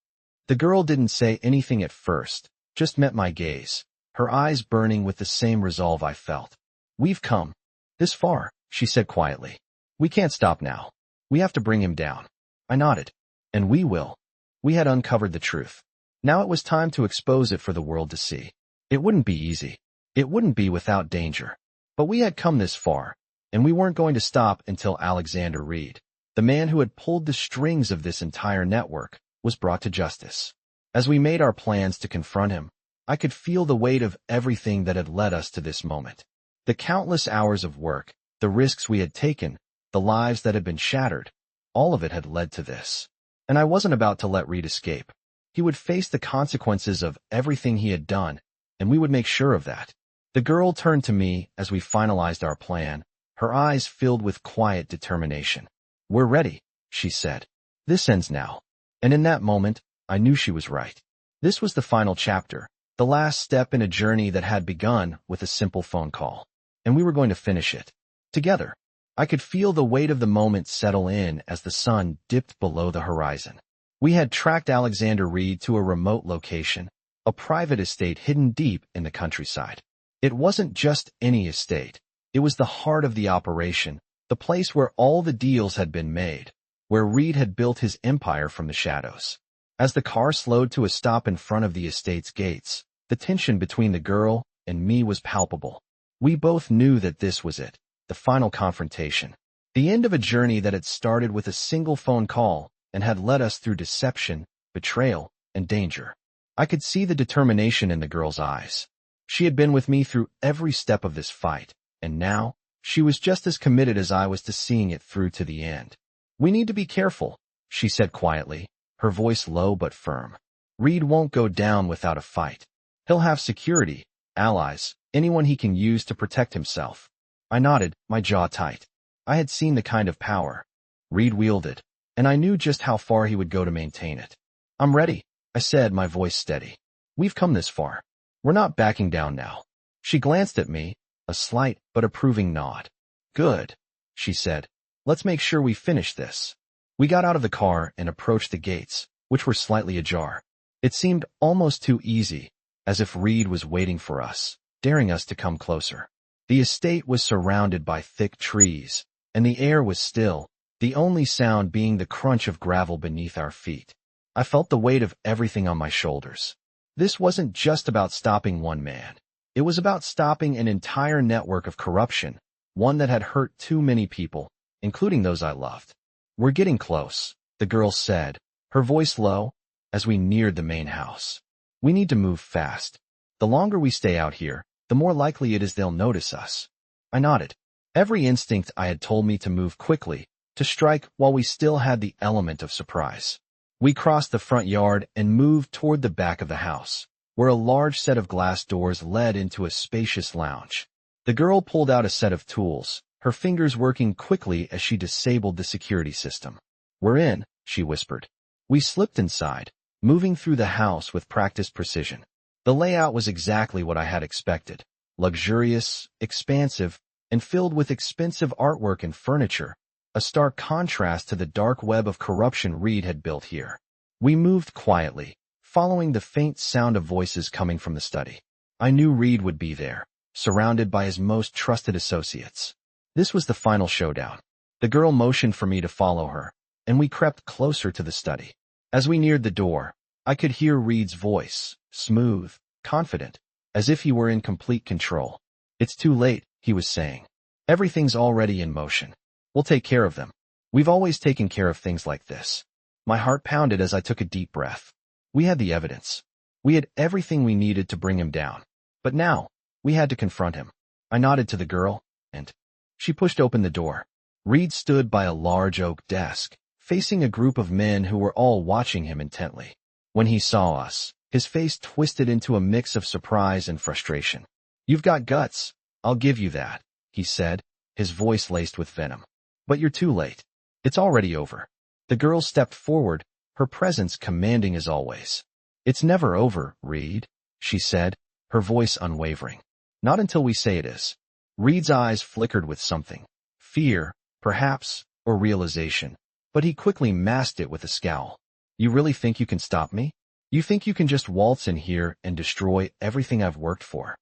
The girl didn't say anything at first, just met my gaze, her eyes burning with the same resolve I felt. "We've come this far," she said quietly. "We can't stop now. We have to bring him down." I nodded. "And we will." We had uncovered the truth. Now it was time to expose it for the world to see. It wouldn't be easy. It wouldn't be without danger. But we had come this far, and we weren't going to stop until Alexander Reed, the man who had pulled the strings of this entire network, was brought to justice. As we made our plans to confront him, I could feel the weight of everything that had led us to this moment. The countless hours of work, the risks we had taken, the lives that had been shattered, all of it had led to this. And I wasn't about to let Reed escape. He would face the consequences of everything he had done, and we would make sure of that. The girl turned to me as we finalized our plan, her eyes filled with quiet determination. "We're ready," she said. "This ends now." And in that moment, I knew she was right. This was the final chapter, the last step in a journey that had begun with a simple phone call. And we were going to finish it. Together. I could feel the weight of the moment settle in as the sun dipped below the horizon. We had tracked Alexander Reed to a remote location, a private estate hidden deep in the countryside. It wasn't just any estate. It was the heart of the operation, the place where all the deals had been made, where Reed had built his empire from the shadows. As the car slowed to a stop in front of the estate's gates, the tension between the girl and me was palpable. We both knew that this was it, the final confrontation. The end of a journey that had started with a single phone call and had led us through deception, betrayal, and danger. I could see the determination in the girl's eyes. She had been with me through every step of this fight, and now, she was just as committed as I was to seeing it through to the end. "We need to be careful," she said quietly, her voice low but firm. "Reed won't go down without a fight. He'll have security, allies, anyone he can use to protect himself." I nodded, my jaw tight. I had seen the kind of power Reed wielded, and I knew just how far he would go to maintain it. "I'm ready," I said, my voice steady. "We've come this far. We're not backing down now." She glanced at me, a slight but approving nod. "Good," she said. "Let's make sure we finish this." We got out of the car and approached the gates, which were slightly ajar. It seemed almost too easy, as if Reed was waiting for us, daring us to come closer. The estate was surrounded by thick trees, and the air was still, the only sound being the crunch of gravel beneath our feet. I felt the weight of everything on my shoulders. This wasn't just about stopping one man. It was about stopping an entire network of corruption, one that had hurt too many people, including those I loved. "We're getting close," the girl said, her voice low, as we neared the main house. "We need to move fast. The longer we stay out here, the more likely it is they'll notice us." I nodded. Every instinct I had told me to move quickly, to strike while we still had the element of surprise. We crossed the front yard and moved toward the back of the house, where a large set of glass doors led into a spacious lounge. The girl pulled out a set of tools, her fingers working quickly as she disabled the security system. "We're in," she whispered. We slipped inside, moving through the house with practiced precision. The layout was exactly what I had expected, luxurious, expansive, and filled with expensive artwork and furniture, a stark contrast to the dark web of corruption Reed had built here. We moved quietly, following the faint sound of voices coming from the study. I knew Reed would be there, surrounded by his most trusted associates. This was the final showdown. The girl motioned for me to follow her, and we crept closer to the study. As we neared the door, I could hear Reed's voice, smooth, confident, as if he were in complete control. "It's too late," he was saying. "Everything's already in motion. We'll take care of them. We've always taken care of things like this." My heart pounded as I took a deep breath. We had the evidence. We had everything we needed to bring him down. But now, we had to confront him. I nodded to the girl, and she pushed open the door. Reed stood by a large oak desk, facing a group of men who were all watching him intently. When he saw us, his face twisted into a mix of surprise and frustration. "You've got guts, I'll give you that," he said, his voice laced with venom. "But you're too late. It's already over." The girl stepped forward, her presence commanding as always. "It's never over, Reed," she said, her voice unwavering. "Not until we say it is." Reed's eyes flickered with something. Fear, perhaps, or realization, but he quickly masked it with a scowl. "You really think you can stop me? You think you can just waltz in here and destroy everything I've worked for?"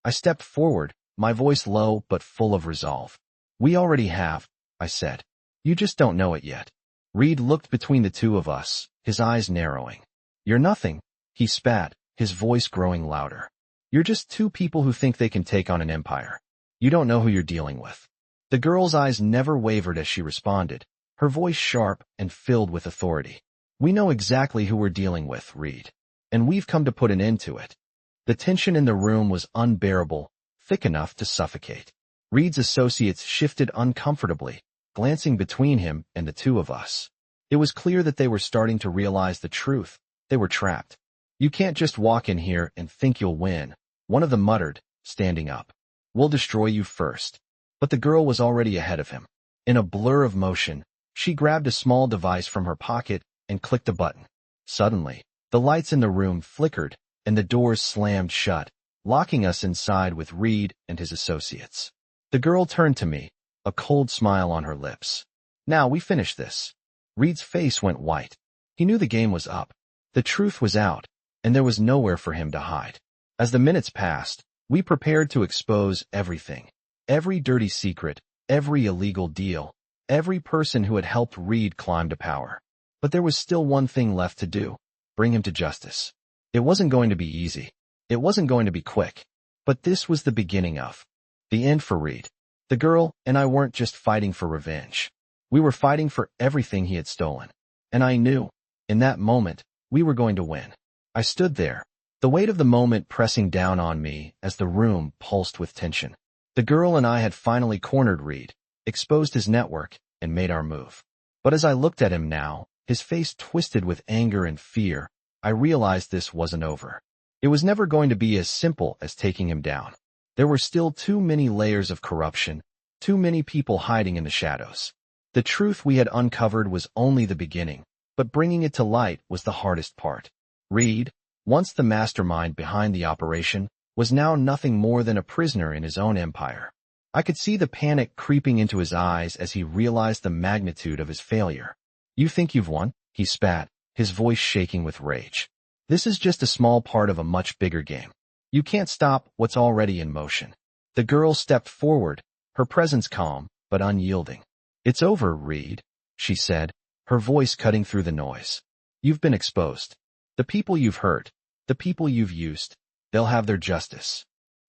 I stepped forward, my voice low but full of resolve. "We already have," I said. "You just don't know it yet." Reed looked between the two of us, his eyes narrowing. "You're nothing," he spat, his voice growing louder. "You're just two people who think they can take on an empire. You don't know who you're dealing with." The girl's eyes never wavered as she responded, her voice sharp and filled with authority. "We know exactly who we're dealing with, Reed, and we've come to put an end to it." The tension in the room was unbearable, thick enough to suffocate. Reed's associates shifted uncomfortably, glancing between him and the two of us. It was clear that they were starting to realize the truth. They were trapped. "You can't just walk in here and think you'll win," one of them muttered, standing up. "We'll destroy you first." But the girl was already ahead of him. In a blur of motion, she grabbed a small device from her pocket and clicked a button. Suddenly, the lights in the room flickered, and the doors slammed shut, locking us inside with Reed and his associates. The girl turned to me, a cold smile on her lips. "Now we finish this." Reed's face went white. He knew the game was up. The truth was out, and there was nowhere for him to hide. As the minutes passed, we prepared to expose everything. Every dirty secret, every illegal deal, every person who had helped Reed climb to power. But there was still one thing left to do: bring him to justice. It wasn't going to be easy. It wasn't going to be quick. But this was the beginning of the end for Reed. The girl and I weren't just fighting for revenge. We were fighting for everything he had stolen. And I knew, in that moment, we were going to win. I stood there, the weight of the moment pressing down on me as the room pulsed with tension. The girl and I had finally cornered Reed, exposed his network, and made our move. But as I looked at him now, his face twisted with anger and fear, I realized this wasn't over. It was never going to be as simple as taking him down. There were still too many layers of corruption, too many people hiding in the shadows. The truth we had uncovered was only the beginning, but bringing it to light was the hardest part. Reed, once the mastermind behind the operation, was now nothing more than a prisoner in his own empire. I could see the panic creeping into his eyes as he realized the magnitude of his failure. "You think you've won?" he spat, his voice shaking with rage. "This is just a small part of a much bigger game. You can't stop what's already in motion." The girl stepped forward, her presence calm, but unyielding. "It's over, Reed," she said, her voice cutting through the noise. "You've been exposed. The people you've hurt, the people you've used, they'll have their justice."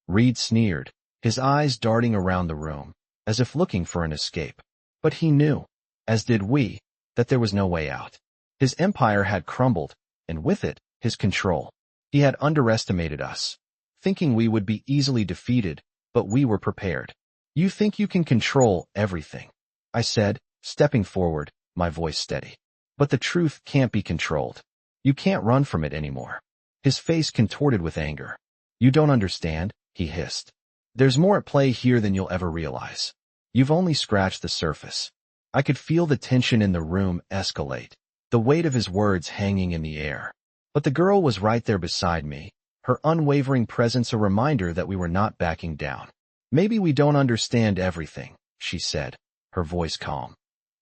Reed sneered, his eyes darting around the room, as if looking for an escape. But he knew, as did we, that there was no way out. His empire had crumbled, and with it, his control. He had underestimated us, thinking we would be easily defeated, but we were prepared. "You think you can control everything," I said, stepping forward, my voice steady. "But the truth can't be controlled. You can't run from it anymore." His face contorted with anger. "You don't understand," he hissed. "There's more at play here than you'll ever realize. You've only scratched the surface." I could feel the tension in the room escalate, the weight of his words hanging in the air. But the girl was right there beside me, her unwavering presence a reminder that we were not backing down. "Maybe we don't understand everything," she said, her voice calm.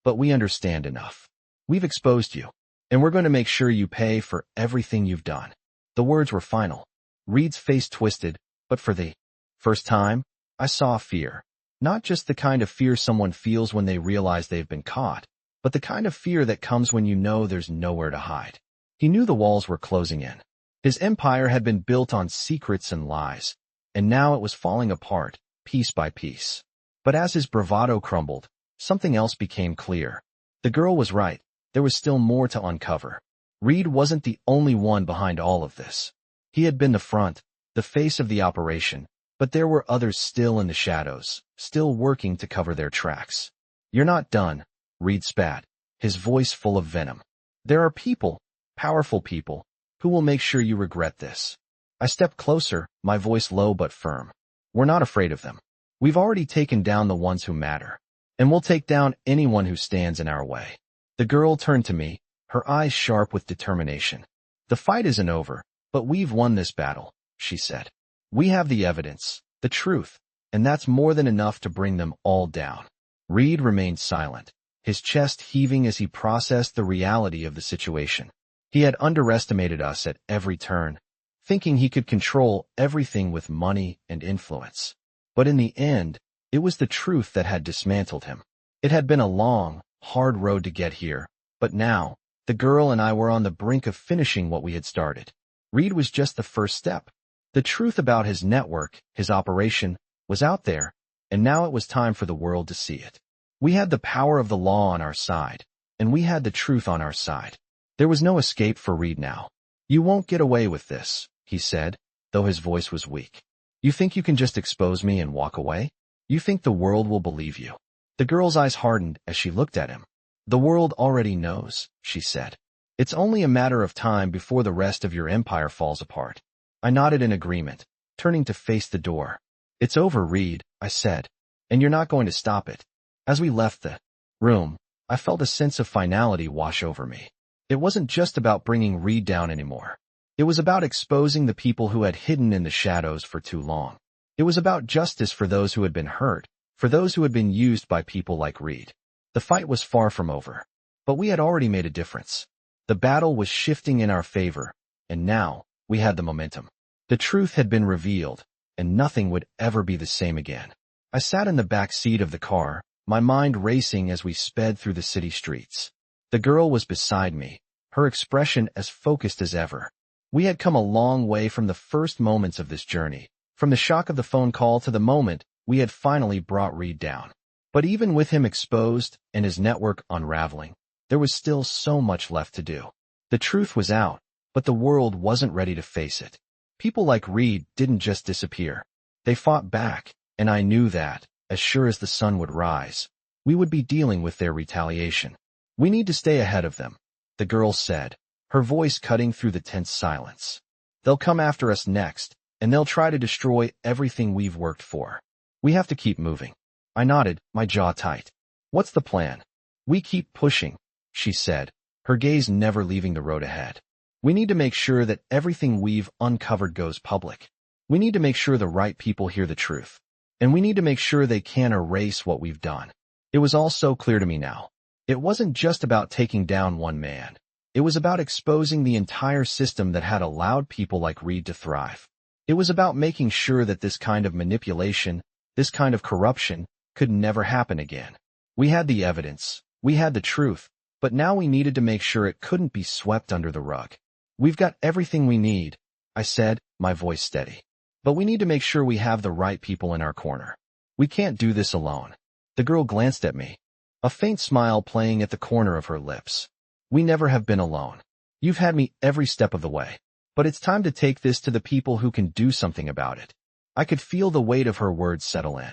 "But we understand enough. We've exposed you, and we're going to make sure you pay for everything you've done." The words were final. Reed's face twisted, but for the first time, I saw fear. Not just the kind of fear someone feels when they realize they've been caught, but the kind of fear that comes when you know there's nowhere to hide. He knew the walls were closing in. His empire had been built on secrets and lies, and now it was falling apart, piece by piece. But as his bravado crumbled, something else became clear. The girl was right. There was still more to uncover. Reed wasn't the only one behind all of this. He had been the front, the face of the operation, but there were others still in the shadows, still working to cover their tracks. "You're not done," Reed spat, his voice full of venom. "There are people, powerful people, who will make sure you regret this." I stepped closer, my voice low but firm. "We're not afraid of them. We've already taken down the ones who matter, and we'll take down anyone who stands in our way." The girl turned to me, her eyes sharp with determination. "The fight isn't over, but we've won this battle," she said. "We have the evidence, the truth, and that's more than enough to bring them all down." Reed remained silent, his chest heaving as he processed the reality of the situation. He had underestimated us at every turn, thinking he could control everything with money and influence. But in the end, it was the truth that had dismantled him. It had been a long, hard road to get here, but now, the girl and I were on the brink of finishing what we had started. Reed was just the first step. The truth about his network, his operation, was out there, and now it was time for the world to see it. We had the power of the law on our side, and we had the truth on our side. There was no escape for Reed now. "You won't get away with this," he said, though his voice was weak. "You think you can just expose me and walk away? You think the world will believe you?" The girl's eyes hardened as she looked at him. "The world already knows," she said. "It's only a matter of time before the rest of your empire falls apart." I nodded in agreement, turning to face the door. "It's over, Reed," I said, "and you're not going to stop it." As we left the room, I felt a sense of finality wash over me. It wasn't just about bringing Reed down anymore. It was about exposing the people who had hidden in the shadows for too long. It was about justice for those who had been hurt, for those who had been used by people like Reed. The fight was far from over, but we had already made a difference. The battle was shifting in our favor, and now we had the momentum. The truth had been revealed, and nothing would ever be the same again. I sat in the back seat of the car, my mind racing as we sped through the city streets. The girl was beside me, her expression as focused as ever. We had come a long way from the first moments of this journey, from the shock of the phone call to the moment we had finally brought Reed down. But even with him exposed and his network unraveling, there was still so much left to do. The truth was out, but the world wasn't ready to face it. People like Reed didn't just disappear. They fought back, and I knew that, as sure as the sun would rise, we would be dealing with their retaliation. We need to stay ahead of them, the girl said, her voice cutting through the tense silence. They'll come after us next, and they'll try to destroy everything we've worked for. We have to keep moving. I nodded, my jaw tight. What's the plan? We keep pushing, she said, her gaze never leaving the road ahead. We need to make sure that everything we've uncovered goes public. We need to make sure the right people hear the truth. And we need to make sure they can't erase what we've done. It was all so clear to me now. It wasn't just about taking down one man. It was about exposing the entire system that had allowed people like Reed to thrive. It was about making sure that this kind of manipulation, this kind of corruption, could never happen again. We had the evidence, we had the truth, but now we needed to make sure it couldn't be swept under the rug. We've got everything we need, I said, my voice steady. But we need to make sure we have the right people in our corner. We can't do this alone. The girl glanced at me, a faint smile playing at the corner of her lips. We never have been alone. You've had me every step of the way. But it's time to take this to the people who can do something about it. I could feel the weight of her words settle in.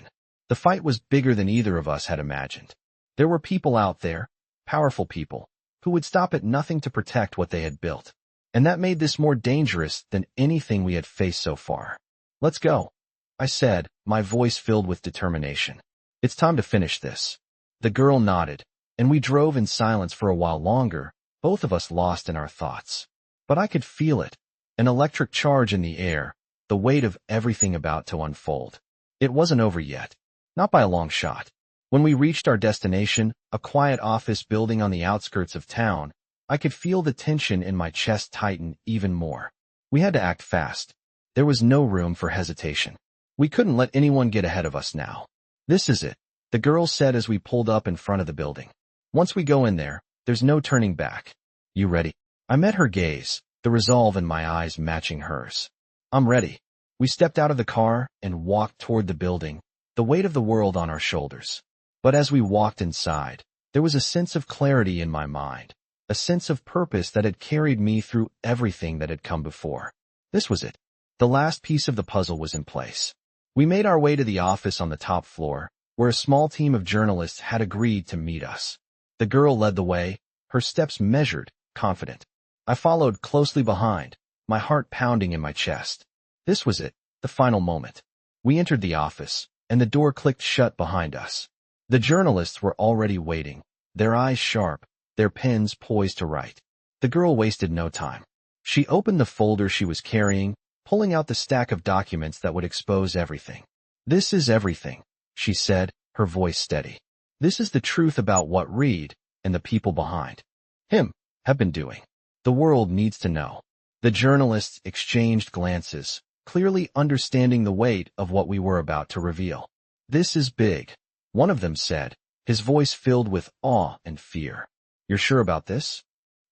The fight was bigger than either of us had imagined. There were people out there, powerful people, who would stop at nothing to protect what they had built. And that made this more dangerous than anything we had faced so far. Let's go, I said, my voice filled with determination. It's time to finish this. The girl nodded, and we drove in silence for a while longer, both of us lost in our thoughts. But I could feel it, an electric charge in the air, the weight of everything about to unfold. It wasn't over yet, not by a long shot. When we reached our destination, a quiet office building on the outskirts of town, I could feel the tension in my chest tighten even more. We had to act fast. There was no room for hesitation. We couldn't let anyone get ahead of us now. This is it, the girl said as we pulled up in front of the building. Once we go in there, there's no turning back. You ready? I met her gaze, the resolve in my eyes matching hers. I'm ready. We stepped out of the car and walked toward the building, the weight of the world on our shoulders. But as we walked inside, there was a sense of clarity in my mind, a sense of purpose that had carried me through everything that had come before. This was it. The last piece of the puzzle was in place. We made our way to the office on the top floor, where a small team of journalists had agreed to meet us. The girl led the way, her steps measured, confident. I followed closely behind, my heart pounding in my chest. This was it, the final moment. We entered the office, and the door clicked shut behind us. The journalists were already waiting, their eyes sharp, their pens poised to write. The girl wasted no time. She opened the folder she was carrying, pulling out the stack of documents that would expose everything. This is everything, she said, her voice steady. This is the truth about what Reed, and the people behind him, have been doing. The world needs to know. The journalists exchanged glances, clearly understanding the weight of what we were about to reveal. This is big, one of them said, his voice filled with awe and fear. You're sure about this?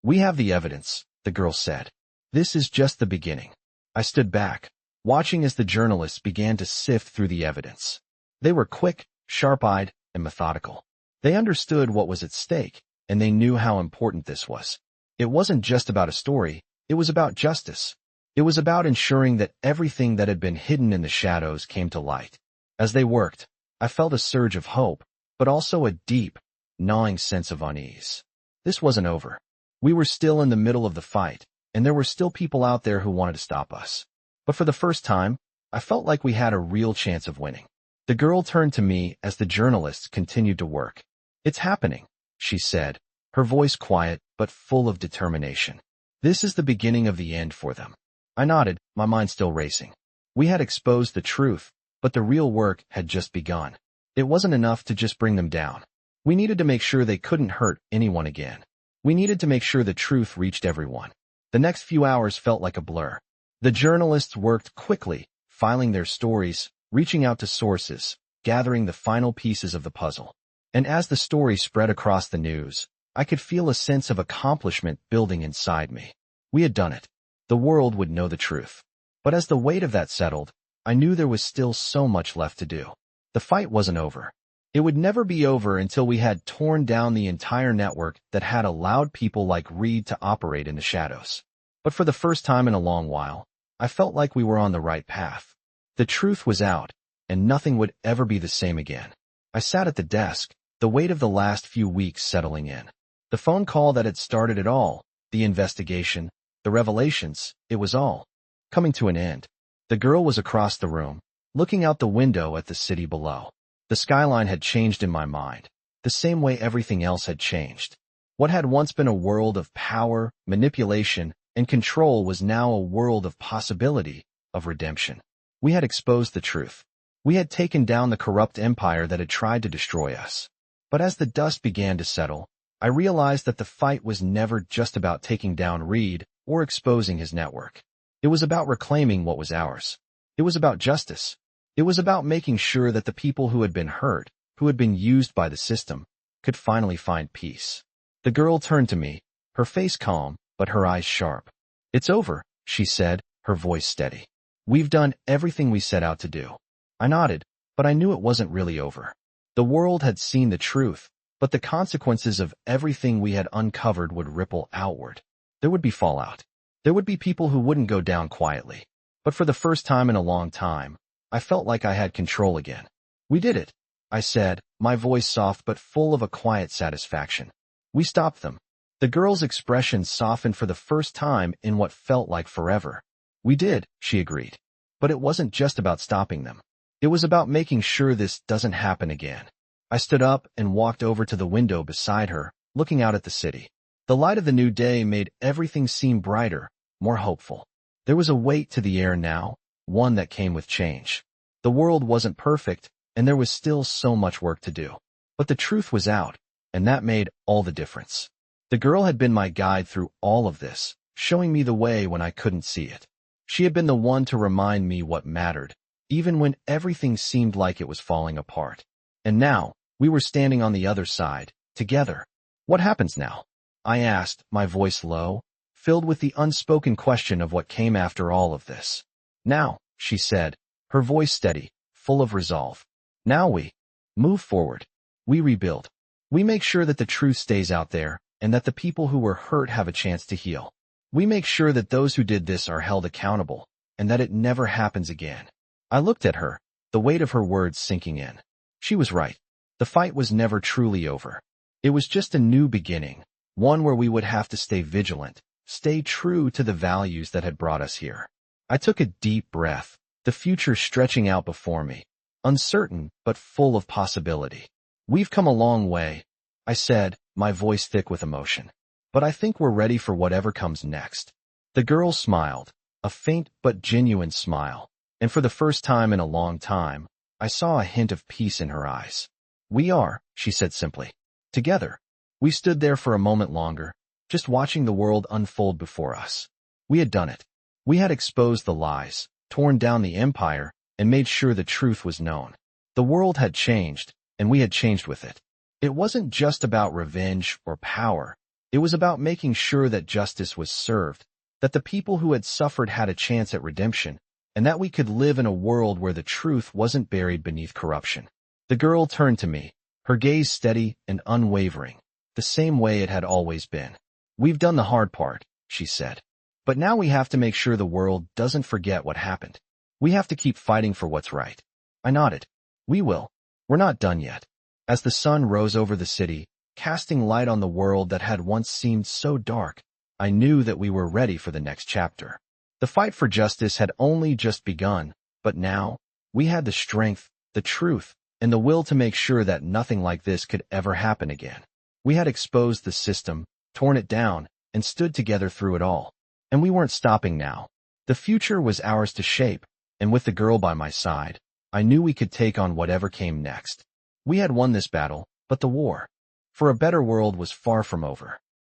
We have the evidence, the girl said. This is just the beginning. I stood back, watching as the journalists began to sift through the evidence. They were quick, sharp-eyed, and methodical. They understood what was at stake, and they knew how important this was. It wasn't just about a story, it was about justice. It was about ensuring that everything that had been hidden in the shadows came to light. As they worked, I felt a surge of hope, but also a deep, gnawing sense of unease. This wasn't over. We were still in the middle of the fight, and there were still people out there who wanted to stop us. But for the first time, I felt like we had a real chance of winning. The girl turned to me as the journalists continued to work. It's happening, she said, her voice quiet but full of determination. This is the beginning of the end for them. I nodded, my mind still racing. We had exposed the truth, but the real work had just begun. It wasn't enough to just bring them down. We needed to make sure they couldn't hurt anyone again. We needed to make sure the truth reached everyone. The next few hours felt like a blur. The journalists worked quickly, filing their stories, reaching out to sources, gathering the final pieces of the puzzle. And as the story spread across the news, I could feel a sense of accomplishment building inside me. We had done it. The world would know the truth. But as the weight of that settled, I knew there was still so much left to do. The fight wasn't over. It would never be over until we had torn down the entire network that had allowed people like Reed to operate in the shadows. But for the first time in a long while, I felt like we were on the right path. The truth was out, and nothing would ever be the same again. I sat at the desk, the weight of the last few weeks settling in. The phone call that had started it all, the investigation, the revelations, it was all coming to an end. The girl was across the room, looking out the window at the city below. The skyline had changed in my mind, the same way everything else had changed. What had once been a world of power, manipulation, and control was now a world of possibility, of redemption. We had exposed the truth. We had taken down the corrupt empire that had tried to destroy us. But as the dust began to settle, I realized that the fight was never just about taking down Reed or exposing his network. It was about reclaiming what was ours. It was about justice. It was about making sure that the people who had been hurt, who had been used by the system, could finally find peace. The girl turned to me, her face calm, but her eyes sharp. "It's over," she said, her voice steady. "We've done everything we set out to do." I nodded, but I knew it wasn't really over. The world had seen the truth, but the consequences of everything we had uncovered would ripple outward. There would be fallout. There would be people who wouldn't go down quietly. But for the first time in a long time, I felt like I had control again. "We did it," I said, my voice soft but full of a quiet satisfaction. "We stopped them." The girl's expression softened for the first time in what felt like forever. "We did," she agreed. "But it wasn't just about stopping them. It was about making sure this doesn't happen again." I stood up and walked over to the window beside her, looking out at the city. The light of the new day made everything seem brighter, more hopeful. There was a weight to the air now, one that came with change. The world wasn't perfect, and there was still so much work to do. But the truth was out, and that made all the difference. The girl had been my guide through all of this, showing me the way when I couldn't see it. She had been the one to remind me what mattered, even when everything seemed like it was falling apart. And now, we were standing on the other side, together. "What happens now?" I asked, my voice low, filled with the unspoken question of what came after all of this. "Now," she said, her voice steady, full of resolve. "Now we move forward. We rebuild. We make sure that the truth stays out there, and that the people who were hurt have a chance to heal. We make sure that those who did this are held accountable, and that it never happens again." I looked at her, the weight of her words sinking in. She was right. The fight was never truly over. It was just a new beginning, one where we would have to stay vigilant, stay true to the values that had brought us here. I took a deep breath, the future stretching out before me, uncertain but full of possibility. "We've come a long way," I said, my voice thick with emotion. "But I think we're ready for whatever comes next." The girl smiled, a faint but genuine smile, and for the first time in a long time, I saw a hint of peace in her eyes. "We are," she said simply. "Together." We stood there for a moment longer, just watching the world unfold before us. We had done it. We had exposed the lies, torn down the empire, and made sure the truth was known. The world had changed, and we had changed with it. It wasn't just about revenge or power. It was about making sure that justice was served, that the people who had suffered had a chance at redemption, and that we could live in a world where the truth wasn't buried beneath corruption. The girl turned to me, her gaze steady and unwavering, the same way it had always been. "We've done the hard part," she said. "But now we have to make sure the world doesn't forget what happened. We have to keep fighting for what's right." I nodded. "We will. We're not done yet." As the sun rose over the city, casting light on the world that had once seemed so dark, I knew that we were ready for the next chapter. The fight for justice had only just begun, but now, we had the strength, the truth, and the will to make sure that nothing like this could ever happen again. We had exposed the system, torn it down, and stood together through it all. And we weren't stopping now. The future was ours to shape, and with the girl by my side, I knew we could take on whatever came next. We had won this battle, but the war for a better world was far from over.